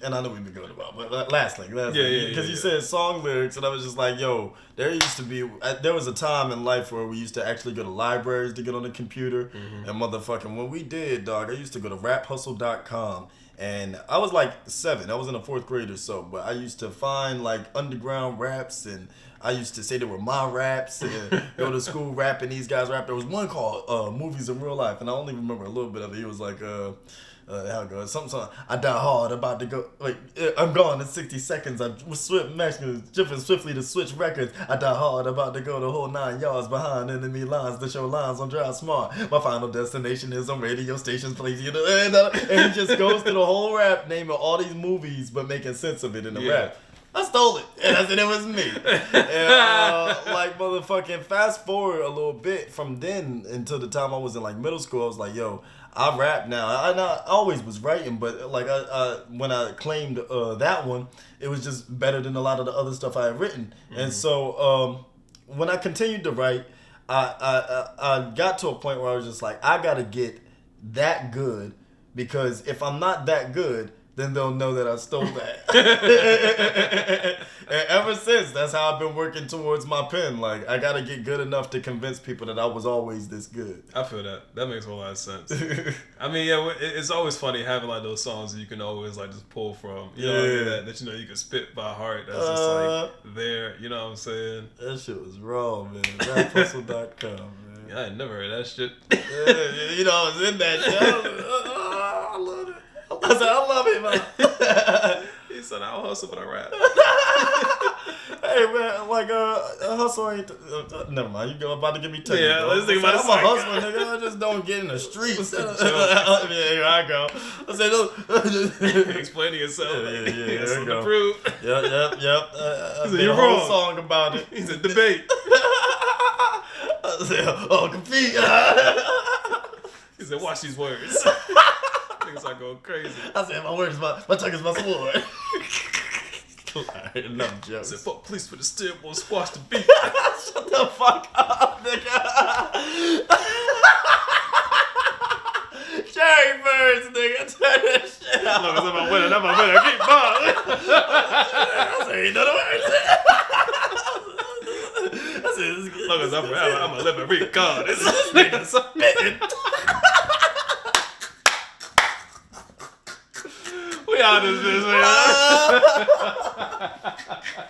and I know we've been going about, but lastly, because you said song lyrics, and I was just like, yo, there was a time in life where we used to actually go to libraries to get on the computer, and motherfucking when we did, dog, I used to go to raphustle.com. And I was like 7. I was in the 4th grade or so. But I used to find like underground raps, and I used to say they were my raps, and go to school rapping these guys rap. There was one called Movies in Real Life, and I only remember a little bit of it. It was like how it goes? Something. I die hard, about to go. Wait, I'm gone in 60 seconds. I'm jumping swiftly to switch records. I die hard, about to go the whole 9 yards behind enemy lines to show lines on Drive Smart. My final destination is on radio stations, please. You know, and he just goes through the whole rap, naming all these movies, but making sense of it in the rap. I stole it, and I said it was me. And like motherfucking fast forward a little bit from then until the time I was in like middle school, I was like, yo, I rap now. I always was writing, but like when I claimed that one, it was just better than a lot of the other stuff I had written. And so when I continued to write, I got to a point where I was just like, I gotta get that good, because if I'm not that good, then they'll know that I stole that. And ever since, that's how I've been working towards my pen. Like, I gotta get good enough to convince people that I was always this good. I feel that. That makes a lot of sense. I mean, yeah, it's always funny having like those songs that you can always like just pull from. You know what I mean? That you know you can spit by heart. That's just like there. You know what I'm saying? That shit was wrong, man. Raphustle.com, man. Yeah, I ain't never heard that shit. Yeah, you know, I was in that shit. I love it. I said, I love it, man. He said, I'll hustle, but I rap. Hey, man, like, hustle ain't... never mind, you about to get me technical. Yeah, let's think about it. I'm a hustler, nigga. I just don't get in the streets. Yeah, here I go. I said, look. Explaining yourself. Yeah, That's there you go. Prove. Yep. He said, You're you're wrong. wrong. Song about it. He said, debate. I said, oh, compete. He said, watch these words. Niggas are going crazy. I said, my tongue is my sword. Alright, enough I jokes. said, fuck police for the still won't squash the beef. Shut the fuck up, nigga. Cherry birds, nigga. Turn that shit out. Look, I'm a winner. I'm a winner. Keep balling. I said, ain't none of words. I said, this is good. Look, I'm a living recon. This nigga spitting. We out of this, man.